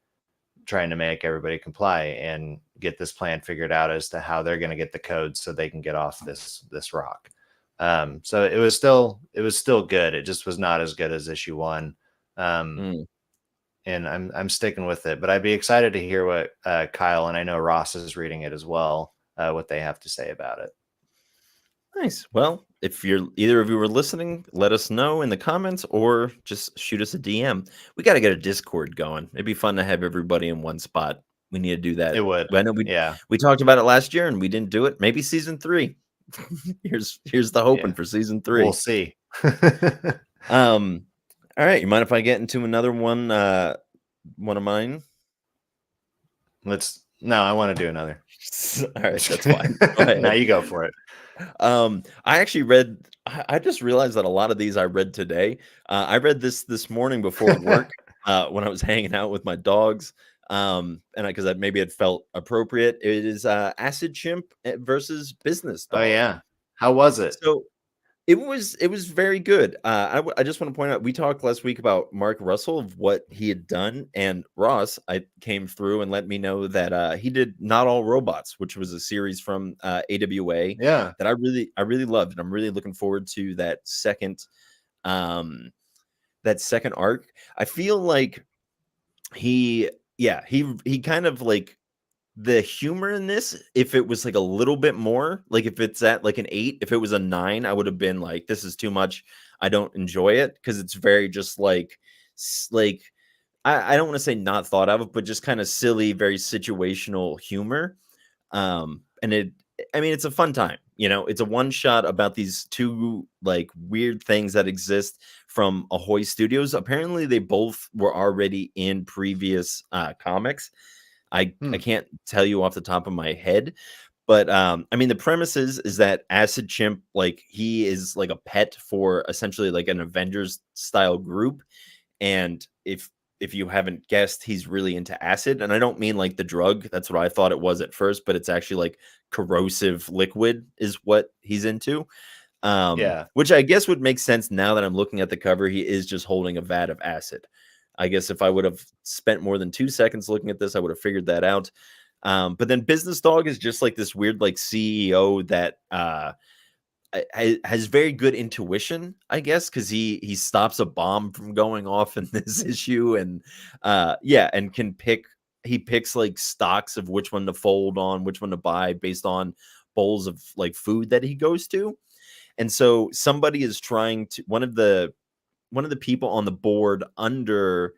trying to make everybody comply and get this plan figured out as to how they're going to get the codes so they can get off this rock. So it was still good. It just was not as good as issue 1. And I'm sticking with it, but I'd be excited to hear what Kyle, and I know Ross is reading it as well, what they have to say about it. Nice. Well, if either of you were listening, let us know in the comments or just shoot us a DM. We got to get a Discord going. It'd be fun to have everybody in one spot. We need to do that. It would. I know we talked about it last year and we didn't do it. Maybe season 3. here's the hoping for season 3. We'll see. All right. You mind if I get into another one? One of mine? No, I want to do another. All right, that's fine. Now you go for it. I actually read. I just realized that a lot of these I read today. I read this morning before work when I was hanging out with my dogs. And because maybe it felt appropriate. It is Acid Chimp versus Business Dog. Oh yeah, how was it? So it was very good. I just want to point out, we talked last week about Mark Russell, of what he had done, and Ross came through and let me know that he did Not All Robots, which was a series from AWA that I really loved, and I'm really looking forward to that second arc. I feel like he kind of like the humor in this, if it was like a little bit more, like if it's at like an 8, if it was a 9, I would have been like, this is too much. I don't enjoy it, because it's very just like I don't want to say not thought of, but just kind of silly, very situational humor. And it's a fun time. It's a one shot about these two like weird things that exist from Ahoy Studios. Apparently they both were already in previous comics. I can't tell you off the top of my head, but the premise is that Acid Chimp, like, he is like a pet for essentially like an Avengers style group, and if you haven't guessed, he's really into acid. And I don't mean like the drug, that's what I thought it was at first, but it's actually like corrosive liquid is what he's into. Which I guess would make sense now that I'm looking at the cover. He is just holding a vat of acid. I guess if I would have spent more than 2 seconds looking at this, I would have figured that out. But then Business Dog is just like this weird like CEO that has very good intuition, I guess, because he stops a bomb from going off in this issue, and and he picks like stocks of which one to fold on, which one to buy based on bowls of like food that he goes to. And so somebody is trying to, one of the people on the board under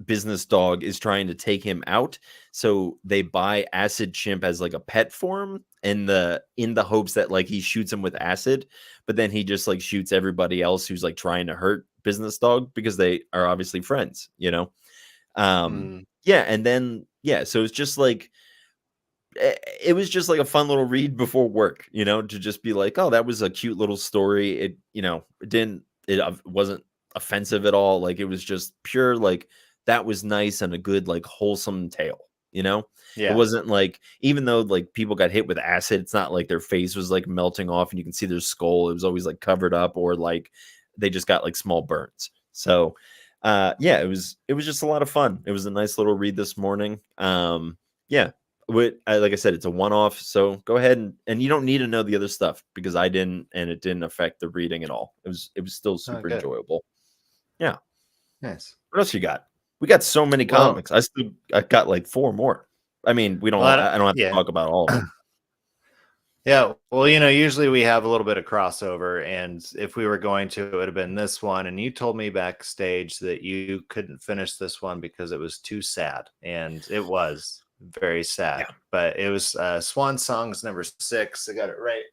Business Dog is trying to take him out. So they buy Acid Chimp as like a pet form in the hopes that like he shoots him with acid, but then he just like shoots everybody else who's like trying to hurt Business Dog, because they are obviously friends, and then so it's just like, it was just like a fun little read before work, to just be like, oh, that was a cute little story. It wasn't offensive at all. Like, it was just pure, like, that was nice and a good, like, wholesome tale, It wasn't like, even though like people got hit with acid, it's not like their face was like melting off and you can see their skull. It was always like covered up, or like they just got like small burns. So it was just a lot of fun. It was a nice little read this morning. Like I said, it's a one-off, so go ahead and you don't need to know the other stuff, because I didn't, and it didn't affect the reading at all. It was still super enjoyable. Yeah. Nice. What else you got? We got so many comics. I got like 4 more. I mean, I don't have to talk about all of them. Yeah, well, usually we have a little bit of crossover, and if we were going to, it would have been this one. And you told me backstage that you couldn't finish this one because it was too sad, and it was very sad. Yeah. But it was Swan Songs number 6. I got it right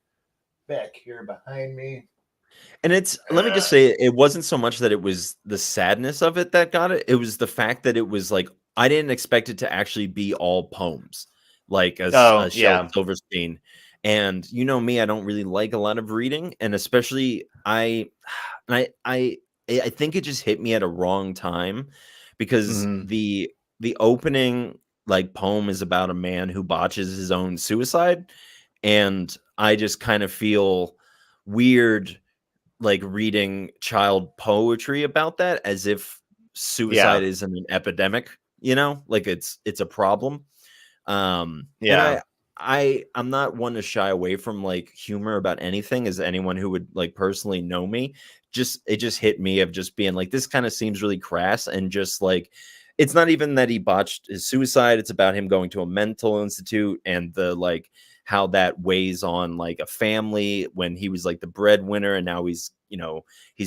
back here behind me. And let me just say, it wasn't so much that it was the sadness of it that got it. It was the fact that it was like, I didn't expect it to actually be all poems, like Oh a Shel yeah, Silverstein. And you know me, I don't really like a lot of reading, and especially and I think it just hit me at a wrong time because hmm the opening like poem is about a man who botches his own suicide, and I just kind of feel weird like reading child poetry about that as if suicide yeah, isn't an epidemic, like it's a problem. And yeah, I'm not one to shy away from like humor about anything, as anyone who would like personally know me. It just hit me of just being like, this kind of seems really crass, and just like, it's not even that he botched his suicide, it's about him going to a mental institute, and the like how that weighs on like a family when he was like the breadwinner, and now he's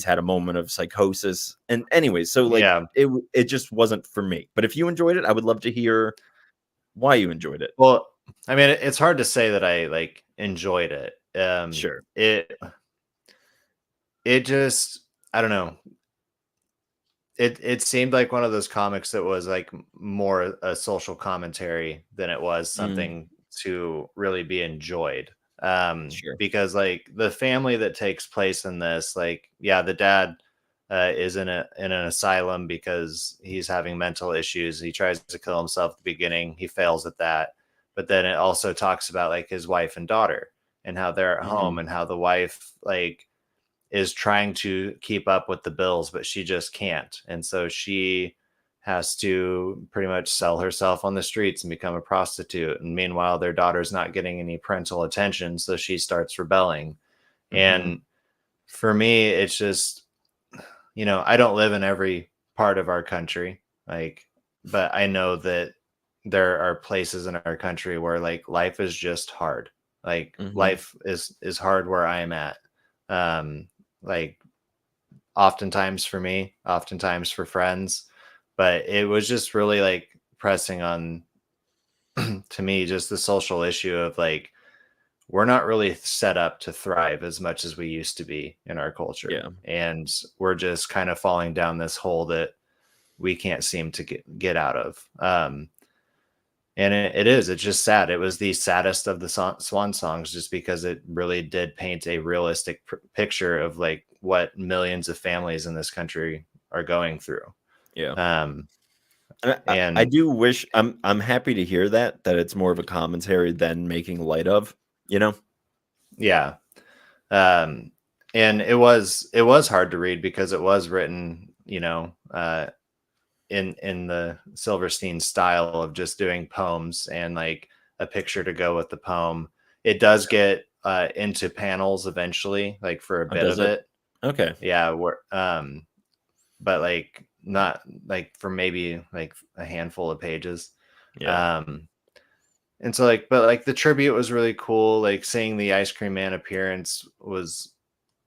had a moment of psychosis. And anyway, so like yeah. it just wasn't for me. But if you enjoyed it, I would love to hear why you enjoyed it. Well, I mean, it's hard to say that I like enjoyed it. Sure. It just, I don't know. It seemed like one of those comics that was like more a social commentary than it was Mm, something to really be enjoyed. sure. Because like the family that takes place in this, like, yeah, the dad is in an asylum because he's having mental issues. He tries to kill himself at the beginning. He fails at that. But then it also talks about like his wife and daughter and how they're at home, Mhm, and how the wife like is trying to keep up with the bills, but she just can't. And so she has to pretty much sell herself on the streets and become a prostitute. And meanwhile, their daughter's not getting any parental attention. So she starts rebelling. mhm. And for me, it's just, I don't live in every part of our country, like, but I know that there are places in our country where like life is just hard. Like Mhm. life is hard where I am at. Um, like oftentimes for me, oftentimes for friends, but it was just really like pressing on to me just the social issue of like we're not really set up to thrive as much as we used to be in our culture, Yeah. and we're just kind of falling down this hole that we can't seem to get out of. And it's just sad. It was the saddest of the Swan Songs, just because it really did paint a realistic picture of like what millions of families in this country are going through. Yeah. Um, And I and do wish, I'm happy to hear that it's more of a commentary than making light of, you know? yeah, um, and it was hard to read because it was written, in the Silverstein style of just doing poems and like a picture to go with the poem. It does get into panels eventually, like for a Oh, bit does of it? it. Okay. Yeah, but like not like for maybe like a handful of pages. Yeah. Um, and so like, but like the tribute was really cool. Like seeing the Ice Cream Man appearance was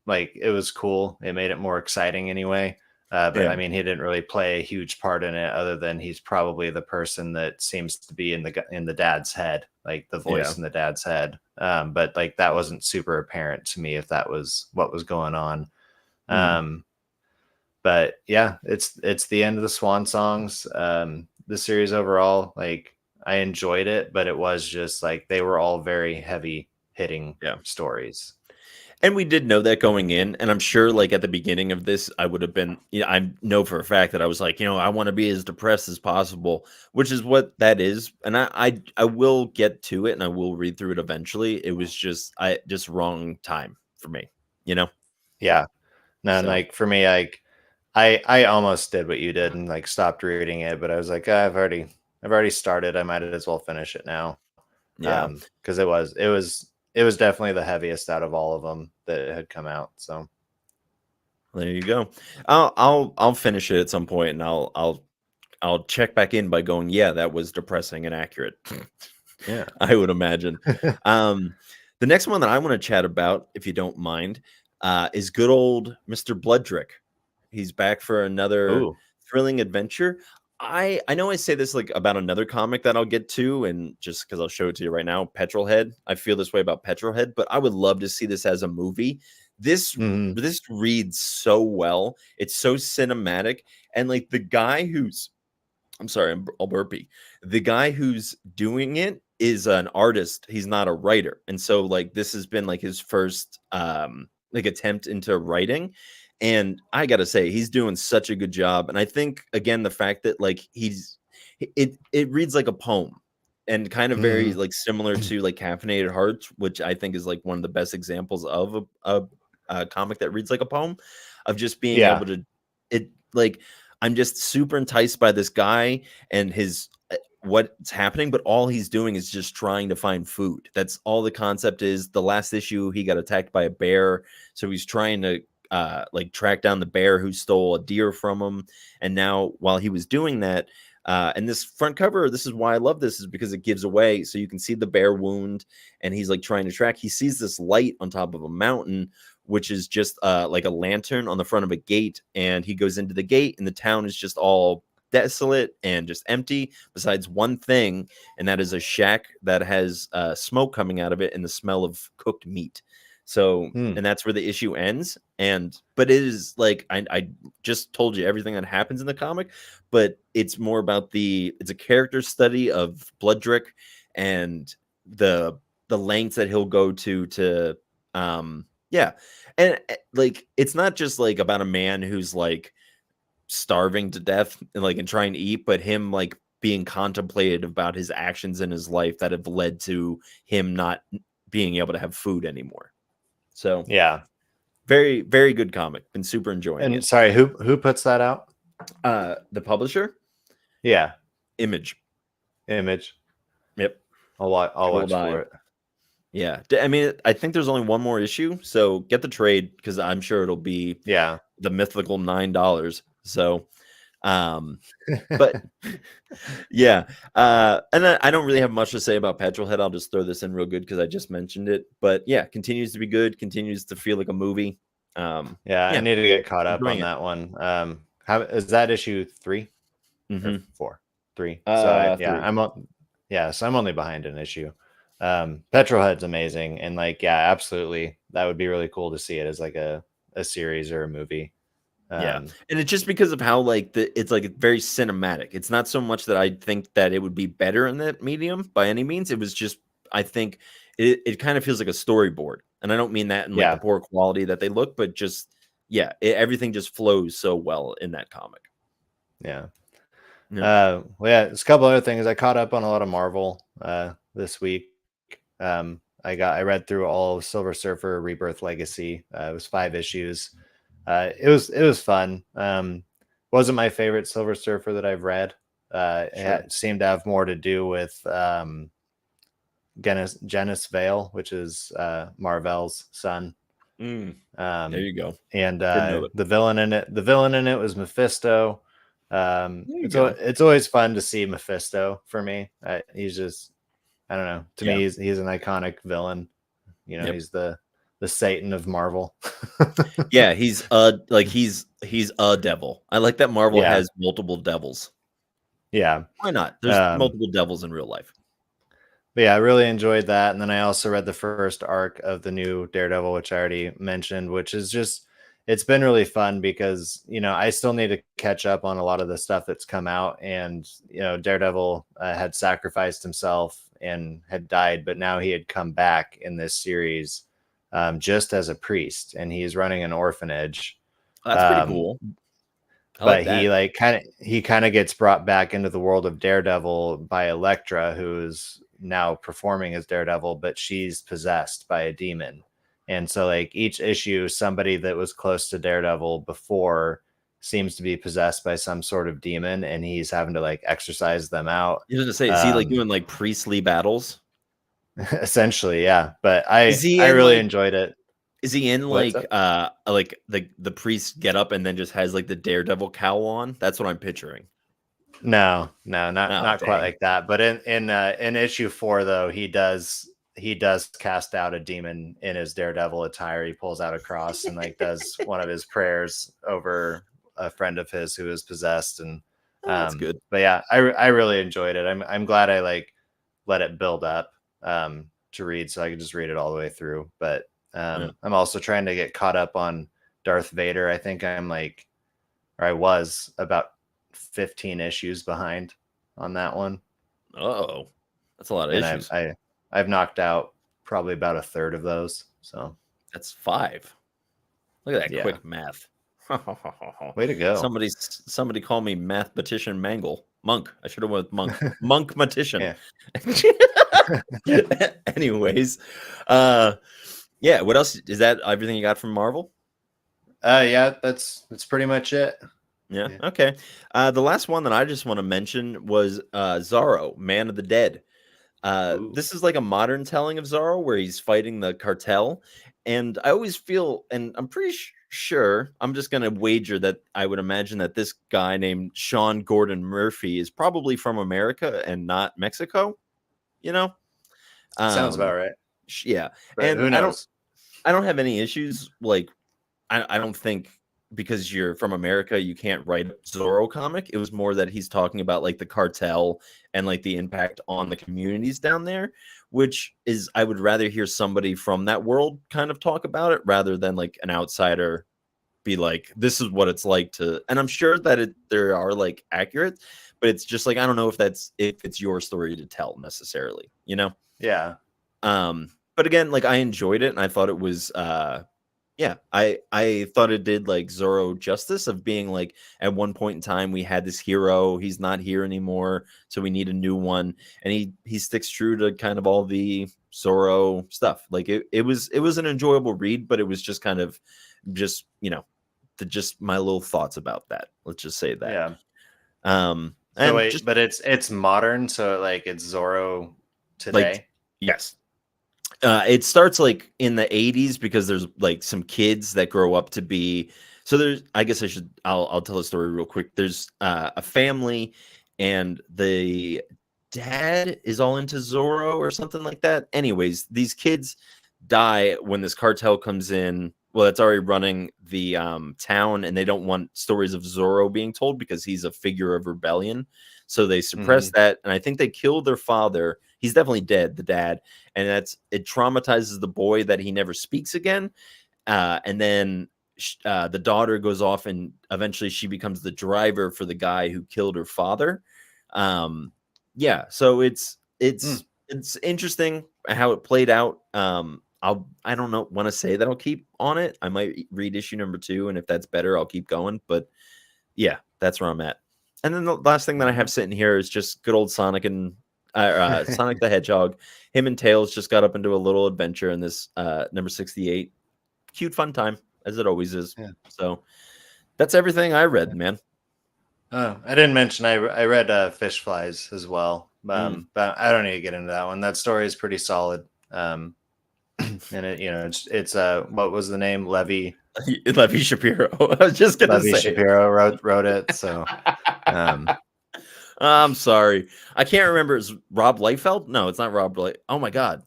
like it was cool. It made it more exciting anyway. But Yeah. I mean, he didn't really play a huge part in it, other than he's probably the person that seems to be in the dad's head, like the Yeah. voice in the dad's head. But like that wasn't super apparent to me if that was what was going on. Mm. Um, but yeah, it's the end of the Swan Songs. The series overall, like I enjoyed it, but it was just like they were all very heavy hitting Yeah. stories. And we did know that going in, and I'm sure like at the beginning of this, I would have been, I know for a fact that I was like, I want to be as depressed as possible, which is what that is. And I will get to it, and I will read through it eventually. It was just wrong time for me, you know? Yeah. No, and So like for me, like I almost did what you did and like stopped reading it, but I was like, "Ah, I've already started. I might as well finish it now." yeah. Because it was definitely the heaviest out of all of them that had come out. So There you go. I'll finish it at some point, and I'll check back in by going, yeah, that was depressing and accurate. yeah. I would imagine. Um, The next one that I want to chat about, if you don't mind, is good old Mr. Blooddrik. He's back for another Ooh. thrilling adventure. I know I say this like about another comic that I'll get to, and just because I'll show it to you right now, Petrolhead. I feel this way about Petrolhead, but I would love to see this as a movie. This Mhm. this reads so well. It's so cinematic, and like the guy who's I'm sorry, I'll burpee. The guy who's doing it is an artist. He's not a writer. And so like this has been like his first like attempt into writing. And I gotta say, he's doing such a good job. And I think again, the fact that like it reads like a poem and kind of very Mhm. like similar to like Caffeinated Hearts, which I think is like one of the best examples of a comic that reads like a poem, of just being Yeah. able to it like I'm just super enticed by this guy and his what's happening, but all he's doing is just trying to find food. That's all the concept is. The last issue, he got attacked by a bear, so he's trying to like track down the bear who stole a deer from him. And now, while he was doing that, and this front cover, this is why I love this, is because it gives away. So you can see the bear wound, and he's like trying to track. He sees this light on top of a mountain, which is just like a lantern on the front of a gate. And he goes into the gate, and the town is just all desolate and just empty, besides one thing, and that is a shack that has smoke coming out of it and the smell of cooked meat. So, Mm. and that's where the issue ends. And but it is like I just told you everything that happens in the comic, but it's more about it's a character study of Blooddrik and the lengths that he'll go to yeah. And like it's not just like about a man who's like starving to death and like and trying to eat, but him like being contemplated about his actions in his life that have led to him not being able to have food anymore. So Yeah. very, very good comic. Been super enjoying And it. sorry, who puts that out? The publisher, Yeah. Image. Image. Yep. I'll Good old watch for Ive. it. Yeah. I mean, I think there's only one more issue, so get the trade because I'm sure it'll be Yeah. the mythical $9. So but yeah, and I don't really have much to say about Petrolhead. I'll just throw this in real good because I just mentioned it. But yeah, continues to be good. Continues to feel like a movie. Yeah, I Yeah, need to get caught up enjoying on it. that one. How is that issue 3 or Mm-hmm. 4? 3. So Three. so I'm only behind an issue. Petrolhead's amazing, and like absolutely, that would be really cool to see it as like a series or a movie. Yeah, and it's just because of how like it's like very cinematic. It's not so much that I think that it would be better in that medium by any means. It was just I think it kind of feels like a storyboard, and I don't mean that in like the Yeah. poor quality that they look, but just yeah, everything just flows so well in that comic. Yeah. Yeah, Well, yeah, there's a couple other things. I caught up on a lot of Marvel this week. I read through all of Silver Surfer Rebirth Legacy. It was 5 issues. It was fun. Wasn't my favorite Silver Surfer that I've read. sure. It seemed to have more to do with Genis Vale, which is Marvel's son. There Um, you go. and Didn't know it. the villain in it was Mephisto. There you go. It's always fun to see Mephisto for me. He's just, I don't know. To Yeah. me, he's an iconic villain. You know, Yep. he's the Satan of Marvel. Yeah, he's he's a devil. I like that Marvel Yeah, has multiple devils. yeah. Why not? There's Um, multiple devils in real life. but yeah, I really enjoyed that. And then I also read the first arc of the new Daredevil, which I already mentioned, which is just, it's been really fun because, you know, I still need to catch up on a lot of the stuff that's come out. And, you know, Daredevil had sacrificed himself and had died, but now he had come back in this series just as a priest, and he's running an orphanage. That's pretty Um, cool. I like but that. he kind of gets brought back into the world of Daredevil by Elektra, who is now performing as Daredevil, but she's possessed by a demon. And so like each issue, somebody that was close to Daredevil before seems to be possessed by some sort of demon, and he's having to like exorcise them out. You was gonna say, is he like doing like priestly battles? Essentially, yeah. But Is he I in really like enjoyed it. is he in What's up? like the priest get up and then just has like the Daredevil cowl on? That's what I'm picturing. No, Oh not quite dang. like that. But in issue 4, though, he does cast out a demon in his Daredevil attire. He pulls out a cross and like does one of his prayers over a friend of his who is possessed. And that's good. But yeah, I really enjoyed it. I'm glad I like let it build up to read, so I could just read it all the way through. But I'm also trying to get caught up on Darth Vader. I think I was about 15 issues behind on that one. Oh, that's a lot of issues. I've knocked out probably about a third of those. So that's 5. Look at that quick math. Way to go. Somebody call me mathematician Monk. I should have went with Monk. Monkmatician. Anyways, what else? Is that everything you got from Marvel? Yeah, that's pretty much it. Yeah. Okay. The last one that I just want to mention was Zoro, Man of the Dead. This is like a modern telling of Zoro where he's fighting the cartel. And I always feel, and I'm pretty sure, I'm just going to wager that I would imagine that this guy named Sean Gordon Murphy is probably from America and not Mexico. You know? Sounds about right. Yeah. But and who knows? I don't have any issues. Like, I don't think because you're from America, you can't write a Zorro comic. It was more that he's talking about like the cartel and like the impact on the communities down there, which is, I would rather hear somebody from that world kind of talk about it rather than like an outsider be like, this is what it's like to, and I'm sure that there are like accurate, but it's just like, I don't know if it's your story to tell necessarily, you know? Yeah. But again, like I enjoyed it and I thought it was, I thought it did like Zoro justice of being like at one point in time we had this hero, he's not here anymore, so we need a new one, and he sticks true to kind of all the Zoro stuff. Like it was an enjoyable read, but it was just kind of just just my little thoughts about that. Let's just say that. Yeah. And wait, but it's modern, so like it's Zoro today. Like, yes. It starts like in the 80s because there's like some kids that grow up to be, so there's, I guess I'll tell a story real quick. There's a family and the dad is all into Zorro or something like that. Anyways, these kids die when this cartel comes in. Well, it's already running the town, and they don't want stories of Zorro being told because he's a figure of rebellion. So they suppress that, and I think they killed their father. He's definitely dead, the dad, and it traumatizes the boy that he never speaks again. And then the daughter goes off, and eventually she becomes the driver for the guy who killed her father. So it's interesting how it played out. I don't know, want to say that I'll keep on it. I might read issue number 2, and if that's better, I'll keep going. But yeah, that's where I'm at. And then the last thing that I have sitting here is just good old Sonic and Sonic the Hedgehog. Him and Tails just got up into a little adventure in this number 68. Cute, fun time, as it always is. Yeah. So that's everything I read, man. Oh, I didn't mention I read Fish Flies as well, but I don't need to get into that one. That story is pretty solid. And it's what was the name? Levi Shapiro. I was just gonna say Shapiro wrote it. So I'm sorry, I can't remember. Is Rob Liefeld? No, it's not Rob. Oh my god,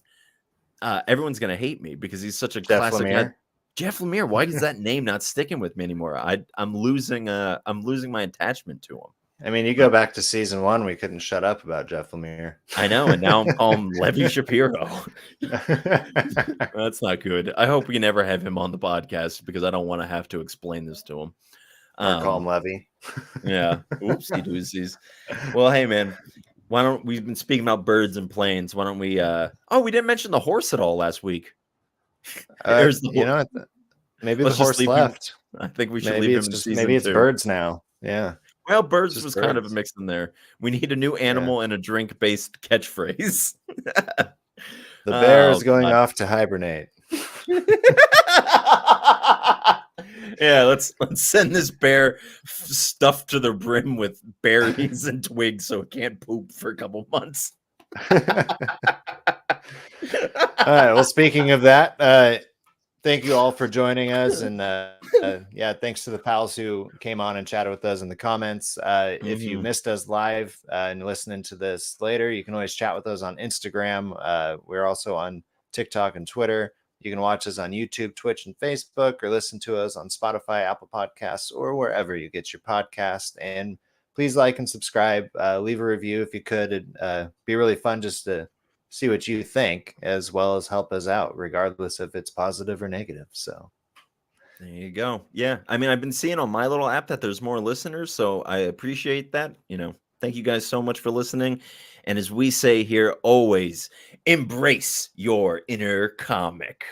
everyone's gonna hate me because he's such a classic. Jeff Lemire. Why is that name not sticking with me anymore? I'm losing my attachment to him. I mean, you go back to season 1, we couldn't shut up about Jeff Lemire. I know, and now I'm calling Levi Shapiro. That's not good. I hope we never have him on the podcast because I don't want to have to explain this to him. Or call him Levy. Yeah. Oopsie doozies. Well, hey man, we've been speaking about birds and planes. Why don't we we didn't mention the horse at all last week. Maybe the horse left. I think we should leave him in season 2. Maybe it's birds now. Yeah. Well, birds was kind of a mix in there. We need a new animal and a drink-based catchphrase. The bear is going off to hibernate. Yeah, let's send this bear stuffed to the brim with berries and twigs so it can't poop for a couple months. All right. Well, speaking of that, thank you all for joining us, and Yeah, thanks to the pals who came on and chatted with us in the comments. If you missed us live and listening to this later, you can always chat with us on Instagram. We're also on TikTok and Twitter. You can watch us on YouTube, Twitch, and Facebook, or listen to us on Spotify, Apple Podcasts, or wherever you get your podcast. And please like and subscribe. Leave a review if you could. It'd be really fun just to see what you think, as well as help us out, regardless if it's positive or negative. So there you go. Yeah. I mean, I've been seeing on my little app that there's more listeners, so I appreciate that. Thank you guys so much for listening. And as we say here, always embrace your inner comic.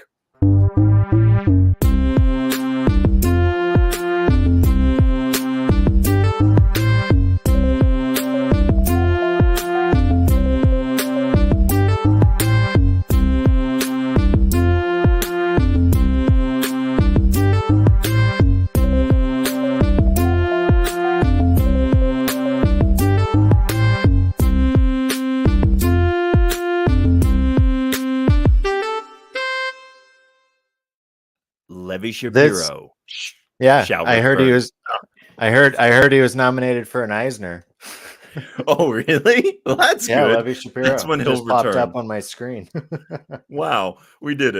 Levi Shapiro. Yeah, I heard he was. I heard he was nominated for an Eisner. Oh, really? Well, that's good. Levi Shapiro. That's when he'll just popped return. up on my screen. Wow, we did it.